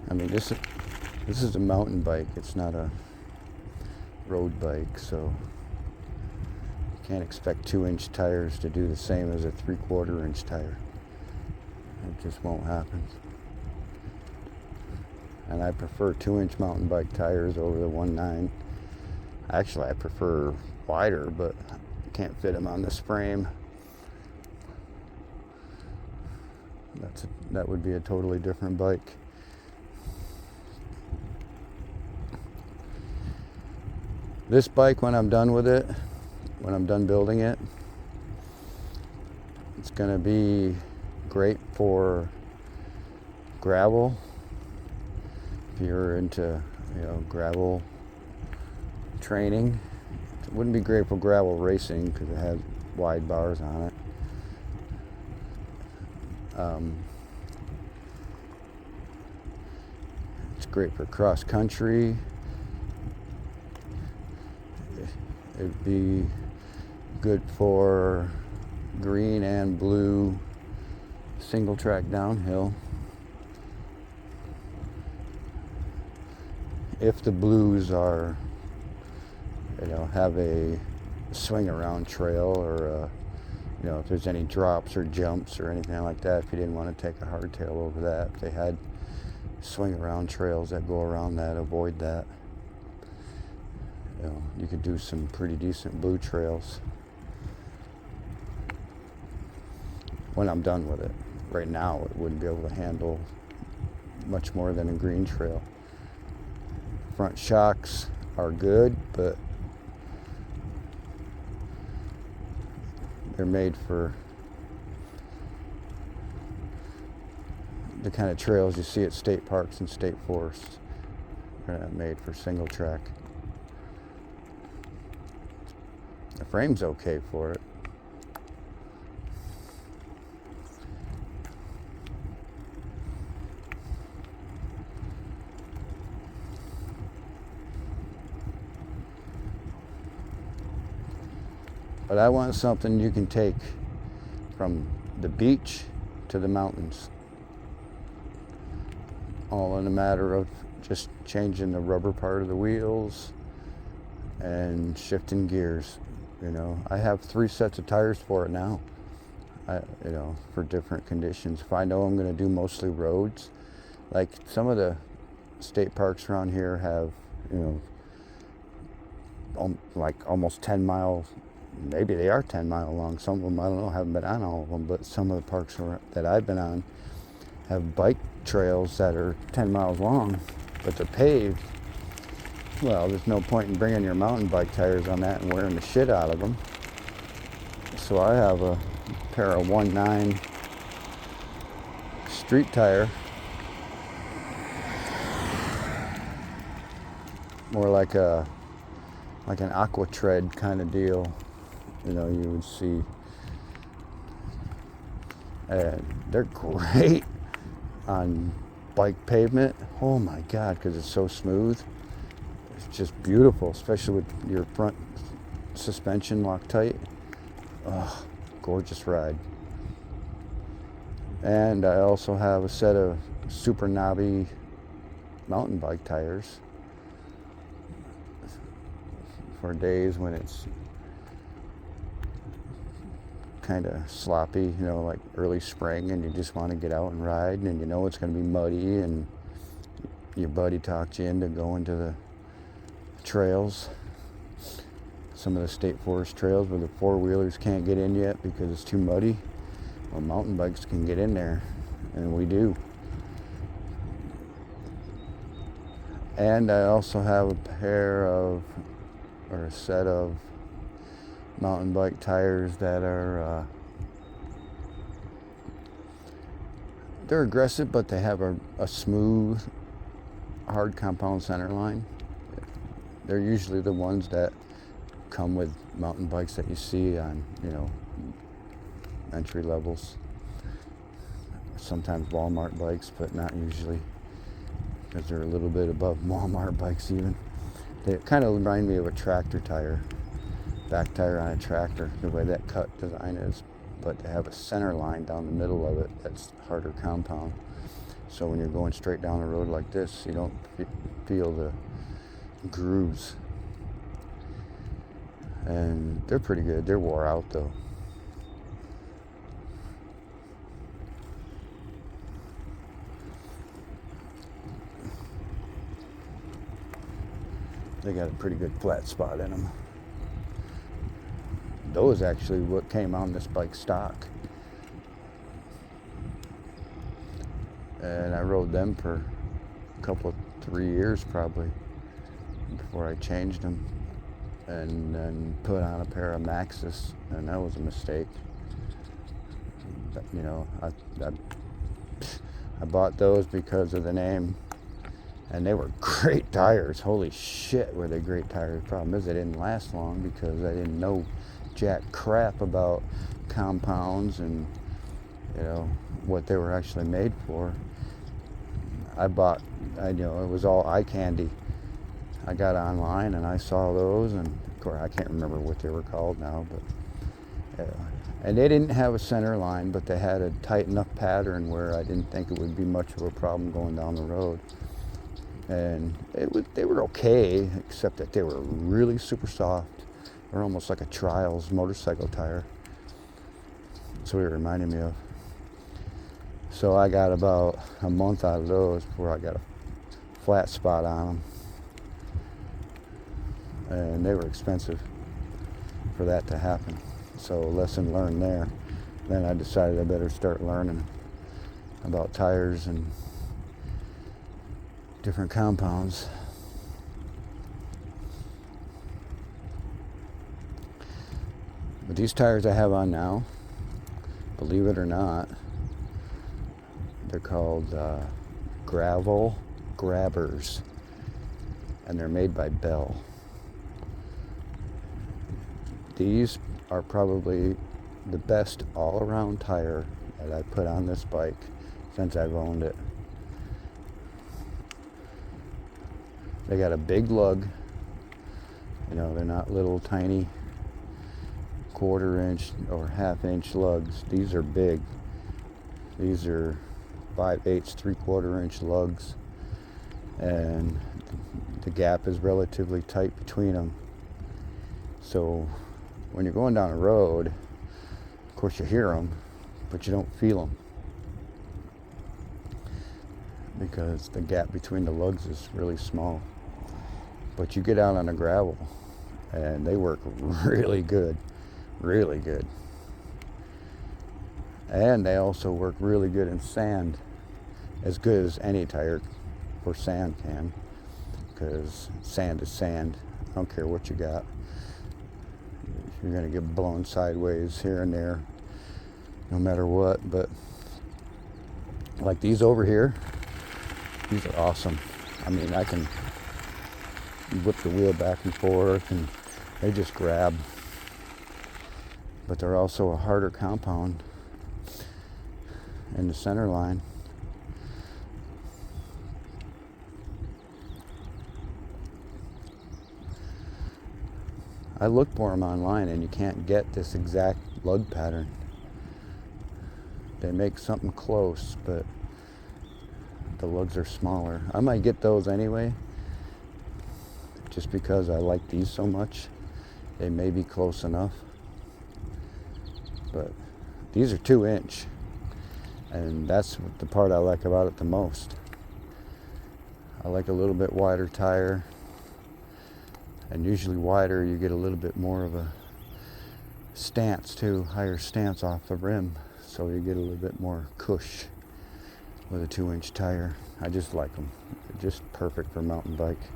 I mean, this is a mountain bike. It's not a road bike, so can't expect 2-inch tires to do the same as a 3/4 inch tire. It just won't happen. And I prefer 2-inch mountain bike tires over the 1.9. Actually, I prefer wider, but can't fit them on this frame. That would be a totally different bike. This bike, when I'm done with it, when I'm done building it, it's going to be great for gravel. If you're into, gravel training. It wouldn't be great for gravel racing because it has wide bars on it. It's great for cross country. It'd be good for green and blue single track downhill. If the blues are, have a swing around trail, or if there's any drops or jumps or anything like that, if you didn't want to take a hardtail over that, if they had swing around trails that go around that, avoid that. You could do some pretty decent blue trails when I'm done with it. Right now, it wouldn't be able to handle much more than a green trail. Front shocks are good, but they're made for the kind of trails you see at state parks and state forests. They're not made for single track. The frame's okay for it. But I want something you can take from the beach to the mountains. All in a matter of just changing the rubber part of the wheels and shifting gears. I have 3 sets of tires for it now, for different conditions. If I know I'm going to do mostly roads, like some of the state parks around here have, like almost 10 miles. Maybe they are 10 mile long. Some of them, I don't know, haven't been on all of them, but some of the parks that I've been on have bike trails that are 10 miles long, but they're paved. Well, there's no point in bringing your mountain bike tires on that and wearing the shit out of them. So I have a pair of 1.9 street tire, more like an aqua tread kind of deal. You know, you would see, and they're great on bike pavement. Oh my God, because it's so smooth. It's just beautiful, especially with your front suspension locked tight. Oh, gorgeous ride. And I also have a set of Super Navi mountain bike tires for days when it's kind of sloppy, you know, like early spring, and you just want to get out and ride, and you know it's going to be muddy, and your buddy talked you into going to the trails, some of the state forest trails where the four-wheelers can't get in yet because it's too muddy. Well, mountain bikes can get in there, and we do. And I also have a set of mountain bike tires that are they're aggressive, but they have a smooth, hard compound center line. They're usually the ones that come with mountain bikes that you see on, you know, entry levels. Sometimes Walmart bikes, but not usually, because they're a little bit above Walmart bikes even. They kind of remind me of a tractor tire, back tire on a tractor, the way that cut design is, but they have a center line down the middle of it that's harder compound. So when you're going straight down the road like this, you don't feel the grooves. And they're pretty good. They're wore out though. They got a pretty good flat spot in them. Those actually what came on this bike stock. And I rode them for a couple, 3 years probably before I changed them, and then put on a pair of Maxxis, and that was a mistake. You know, I bought those because of the name, and they were great tires. Holy shit, were they great tires. The problem is they didn't last long because I didn't know jack crap about compounds and, you know, what they were actually made for. I know, it was all eye candy. I got online and I saw those, and of course I can't remember what they were called now, but and they didn't have a center line, but they had a tight enough pattern where I didn't think it would be much of a problem going down the road. And they were okay, except that they were really super soft. They're almost like a Trials motorcycle tire. That's what it reminded me of. So I got about a month out of those before I got a flat spot on them. And they were expensive for that to happen. So lesson learned there. Then I decided I better start learning about tires and different compounds. But these tires I have on now, believe it or not, they're called Gravel Grabbers, and they're made by Bell. These are probably the best all-around tire that I put on this bike since I've owned it. They got a big lug. You know, they're not little tiny 1/4 inch or 1/2 inch lugs. These are big. These are 5/8, 3/4 inch lugs, and the gap is relatively tight between them. So when you're going down a road, of course you hear them, but you don't feel them because the gap between the lugs is really small. But you get out on the gravel and they work really good, really good. And they also work really good in sand, as good as any tire for sand can, because sand is sand. I don't care what you got. You're going to get blown sideways here and there, no matter what. But like these over here, these are awesome. I mean, I can whip the wheel back and forth and they just grab. But they're also a harder compound in the center line. I looked for them online and you can't get this exact lug pattern. They make something close, but the lugs are smaller. I might get those anyway, just because I like these so much. They may be close enough, but these are 2-inch, and that's the part I like about it the most. I like a little bit wider tire, and usually wider you get a little bit more of a stance too, higher stance off the rim, so you get a little bit more cush with a 2-inch tire. I just like them. They're just perfect for mountain bike,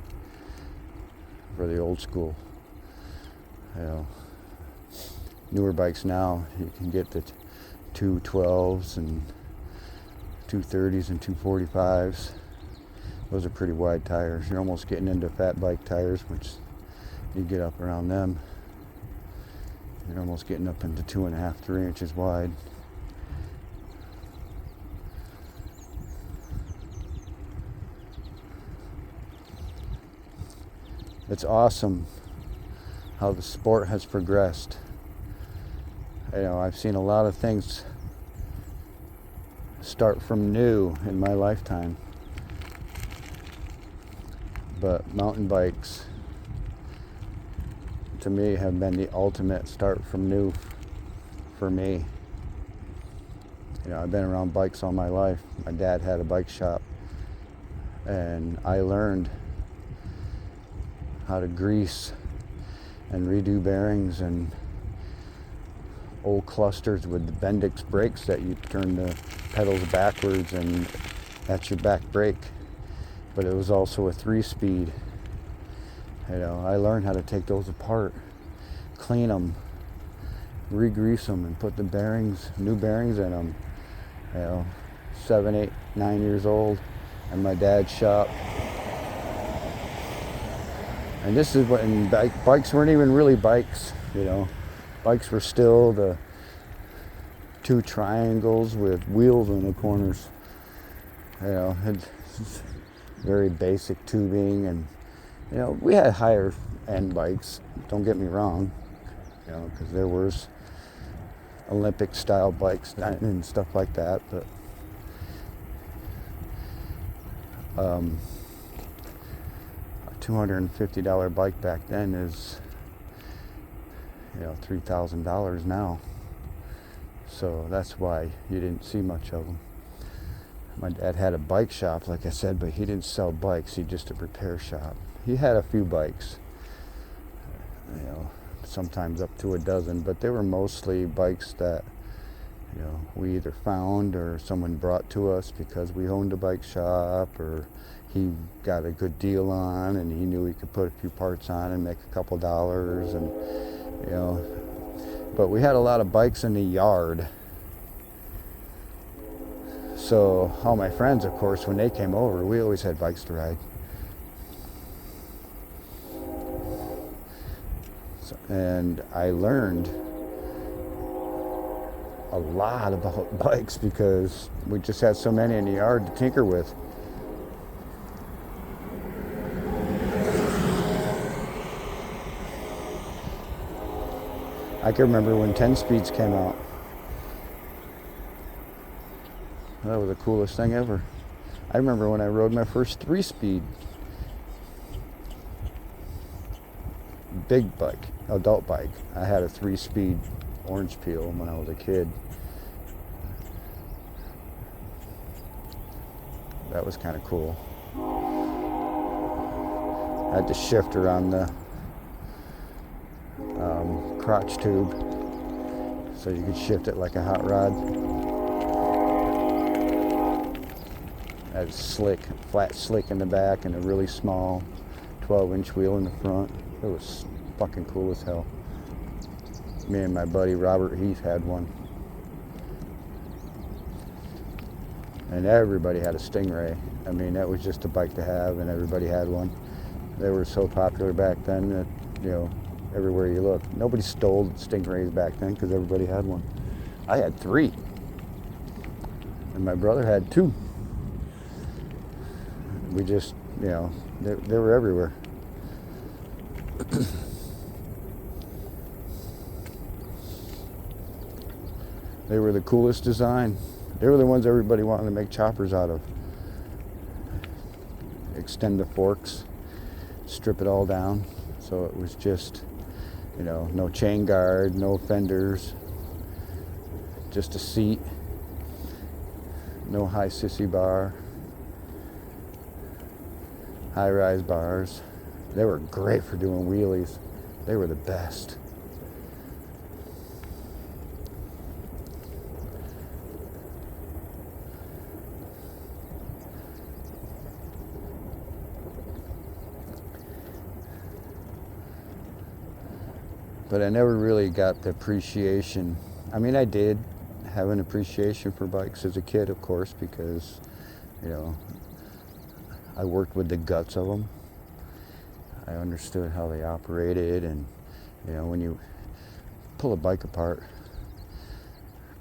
for the old school. You know, newer bikes now, you can get the 212s and 230s and 245s. Those are pretty wide tires. You're almost getting into fat bike tires, which you get up around them. You're almost getting up into 2.5, 3 inches wide. It's awesome how the sport has progressed. You know, I've seen a lot of things start from new in my lifetime, but mountain bikes to me have been the ultimate start from new for me. You know, I've been around bikes all my life. My dad had a bike shop, and I learned how to grease and redo bearings and old clusters with the Bendix brakes that you turn the pedals backwards and that's your back brake. But it was also a 3-speed. You know, I learned how to take those apart, clean them, re-grease them, and put the bearings, new bearings in them. You know, 7, 8, 9 years old, in my dad's shop. And this is when bikes weren't even really bikes, you know. Bikes were still the 2 triangles with wheels in the corners. You know, it's very basic tubing, and you know, we had higher end bikes, don't get me wrong, you know, because there was Olympic style bikes and stuff like that, but a $250 bike back then is, you know, $3,000 now. So that's why you didn't see much of them. My dad had a bike shop, like I said, but he didn't sell bikes. He just a repair shop. He had a few bikes, you know, sometimes up to a dozen, but they were mostly bikes that, you know, we either found or someone brought to us because we owned a bike shop, or he got a good deal on and he knew he could put a few parts on and make a couple dollars, and you know, but we had a lot of bikes in the yard. So all my friends, of course, when they came over, we always had bikes to ride. So, and I learned a lot about bikes because we just had so many in the yard to tinker with. I can remember when 10 speeds came out. That was the coolest thing ever. I remember when I rode my first 3-speed big bike, adult bike. I had a 3-speed orange peel when I was a kid. That was kind of cool. I had to shift around the crotch tube, so you could shift it like a hot rod. Had slick, flat slick in the back and a really small 12-inch wheel in the front. It was fucking cool as hell. Me and my buddy Robert Heath had one. And everybody had a Stingray. I mean, that was just a bike to have, and everybody had one. They were so popular back then that, you know, everywhere you look. Nobody stole Stingrays back then because everybody had one. I had 3. And my brother had 2. We just, you know, they were everywhere. They were the coolest design. They were the ones everybody wanted to make choppers out of. Extend the forks, strip it all down. So it was just, you know, no chain guard, no fenders, just a seat, no high sissy bar, high-rise bars. They were great for doing wheelies. They were the best. But I never really got the appreciation. I mean, I did have an appreciation for bikes as a kid, of course, because, you know, I worked with the guts of them. I understood how they operated, and, you know, when you pull a bike apart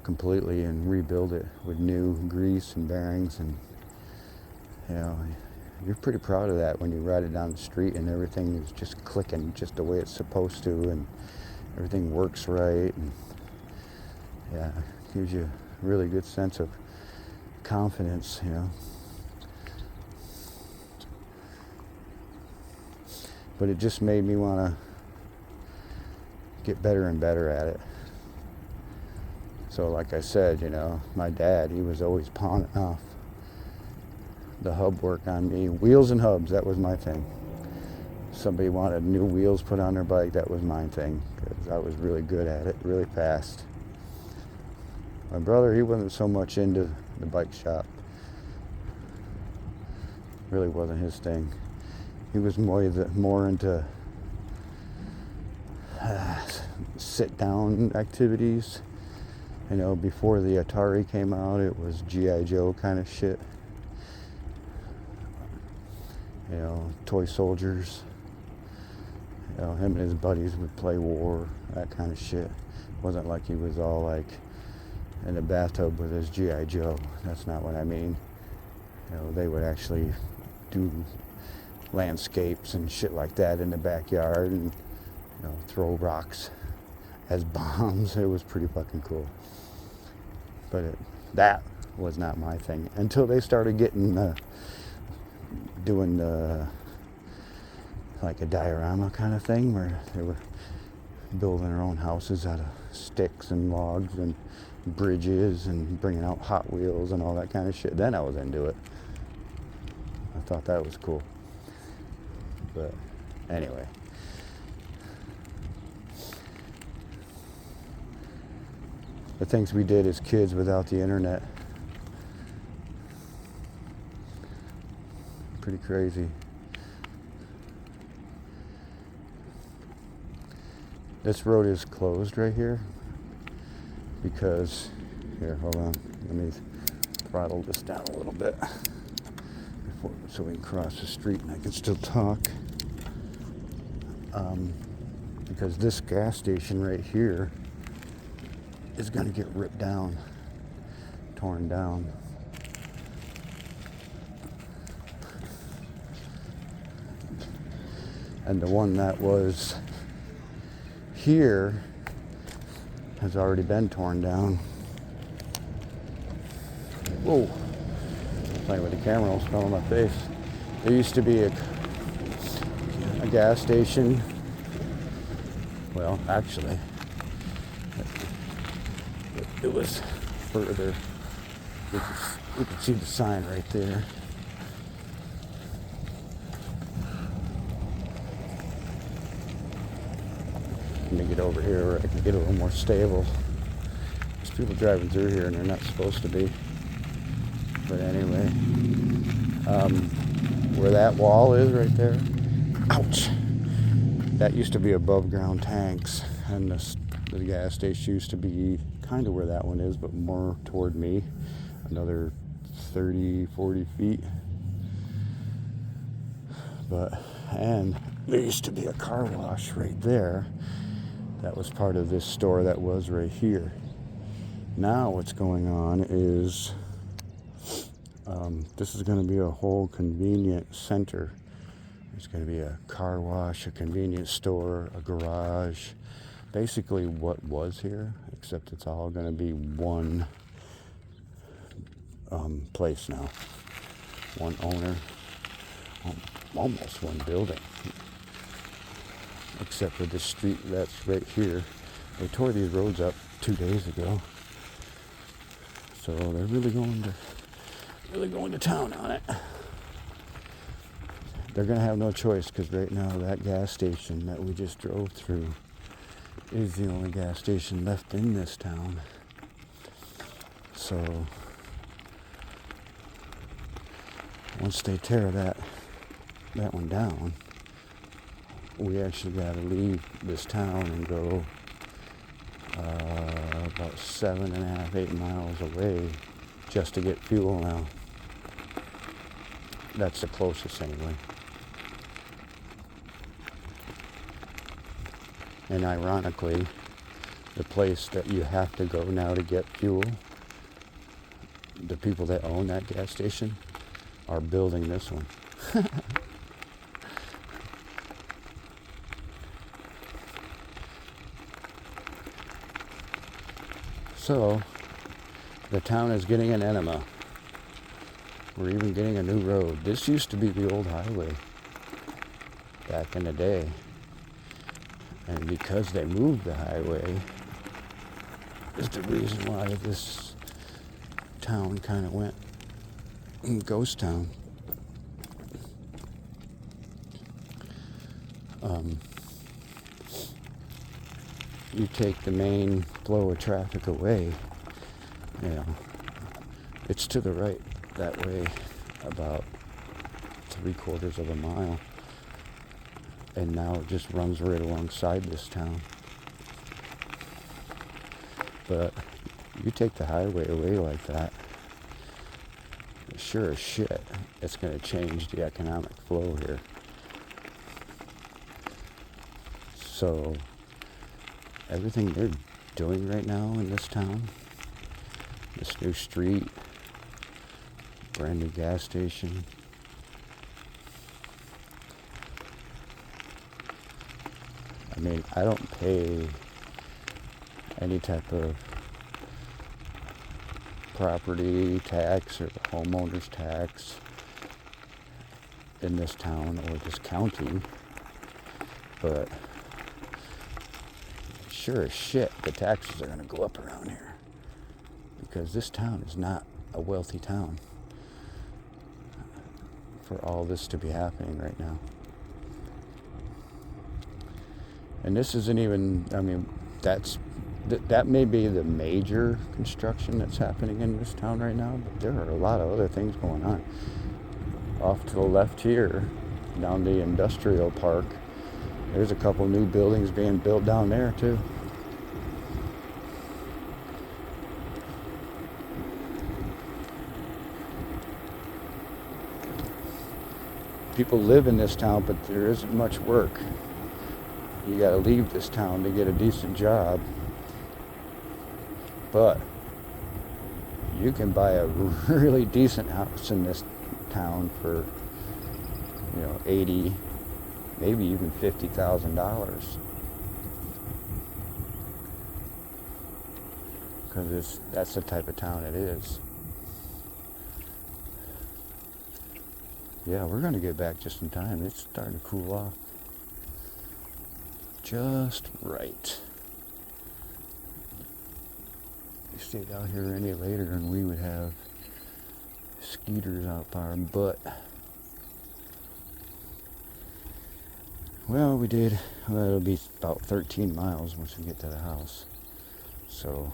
completely and rebuild it with new grease and bearings, and, you know, you're pretty proud of that when you ride it down the street and everything is just clicking just the way it's supposed to, and everything works right, and yeah, it gives you a really good sense of confidence, you know. But it just made me want to get better and better at it. So like I said, you know, my dad, he was always pawning off the hub work on me. Wheels and hubs, that was my thing. Somebody wanted new wheels put on their bike, that was my thing, because I was really good at it, really fast. My brother, he wasn't so much into the bike shop. Really wasn't his thing. He was more into sit-down activities. You know, before the Atari came out, it was G.I. Joe kind of shit. You know, toy soldiers. You know, him and his buddies would play war, that kind of shit. It wasn't like he was all like in the bathtub with his G.I. Joe. That's not what I mean. You know, they would actually do landscapes and shit like that in the backyard, and, you know, throw rocks as bombs. It was pretty fucking cool. But that was not my thing until they started getting doing like a diorama kind of thing, where they were building their own houses out of sticks and logs and bridges and bringing out Hot Wheels and all that kind of shit. Then I was into it. I thought that was cool. But anyway, the things we did as kids without the internet, pretty crazy. This road is closed right here because, here, hold on, let me throttle this down a little bit before, so we can cross the street and I can still talk. Because this gas station right here is going to get ripped down, torn down. And the one that was here has already been torn down. Whoa, playing with the camera, almost fell on my face. There used to be a gas station. Well, actually, it was further. You can see the sign right there. starting to get over here where I can get a little more stable. There's people driving through here and they're not supposed to be. But anyway, where that wall is right there, ouch! That used to be above ground tanks, and the gas station used to be kind of where that one is, but more toward me, another 30, 40 feet. And there used to be a car wash right there. That was part of this store that was right here. Now what's going on is this is going to be a whole convenience center. There's going to be a car wash, a convenience store, a garage. Basically what was here, except it's all going to be one place now. One owner, almost one building. Except for this street that's right here. They tore these roads up 2 days ago. So they're really going to town on it. They're going to have no choice, because right now that gas station that we just drove through is the only gas station left in this town. So once they tear that one down, we actually got to leave this town and go about 7.5, 8 miles away just to get fuel now. That's the closest anyway. And ironically, the place that you have to go now to get fuel, the people that own that gas station are building this one. So, the town is getting an enema. We're even getting a new road. This used to be the old highway back in the day. And because they moved the highway, is the reason why this town kind of went ghost town. You take the main flow of traffic away, it's to the right that way about 3/4 of a mile. And now it just runs right alongside this town. But you take the highway away like that, sure as shit, it's going to change the economic flow here. So everything they're doing right now in this town, this new street, brand new gas station, I mean, I don't pay any type of property tax or homeowner's tax in this town or this county, but sure as shit, the taxes are going to go up around here, because this town is not a wealthy town for all this to be happening right now. And this isn't even, I mean, that may be the major construction that's happening in this town right now, but there are a lot of other things going on. Off to the left here, down the industrial park, there's a couple new buildings being built down there too. People live in this town, but there isn't much work. You got to leave this town to get a decent job. But you can buy a really decent house in this town for, $80,000, maybe even $50,000. Because that's the type of town it is. Yeah, we're going to get back just in time. It's starting to cool off. Just right. If we stayed out here any later, and we would have skeeters out by our butt. Well, we did. Well, it'll be about 13 miles once we get to the house. So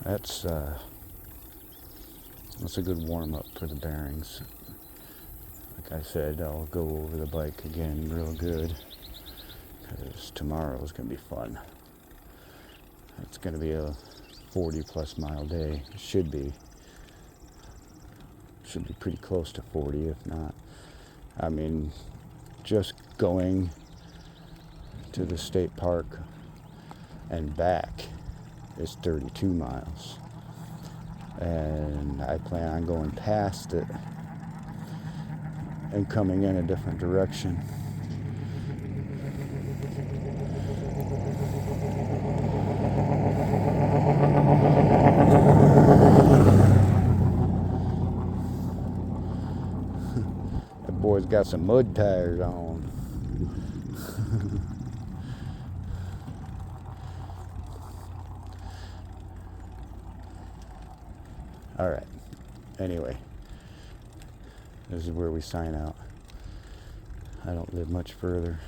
that's a good warm up for the bearings. Like I said, I'll go over the bike again real good because tomorrow is going to be fun. It's going to be a 40 plus mile day. It should be pretty close to 40 if not. I mean, just going to the state park and back is 32 miles. And I plan on going past it and coming in a different direction. That boy's got some mud tires on. All right. Anyway, this is where we sign out. I don't live much further.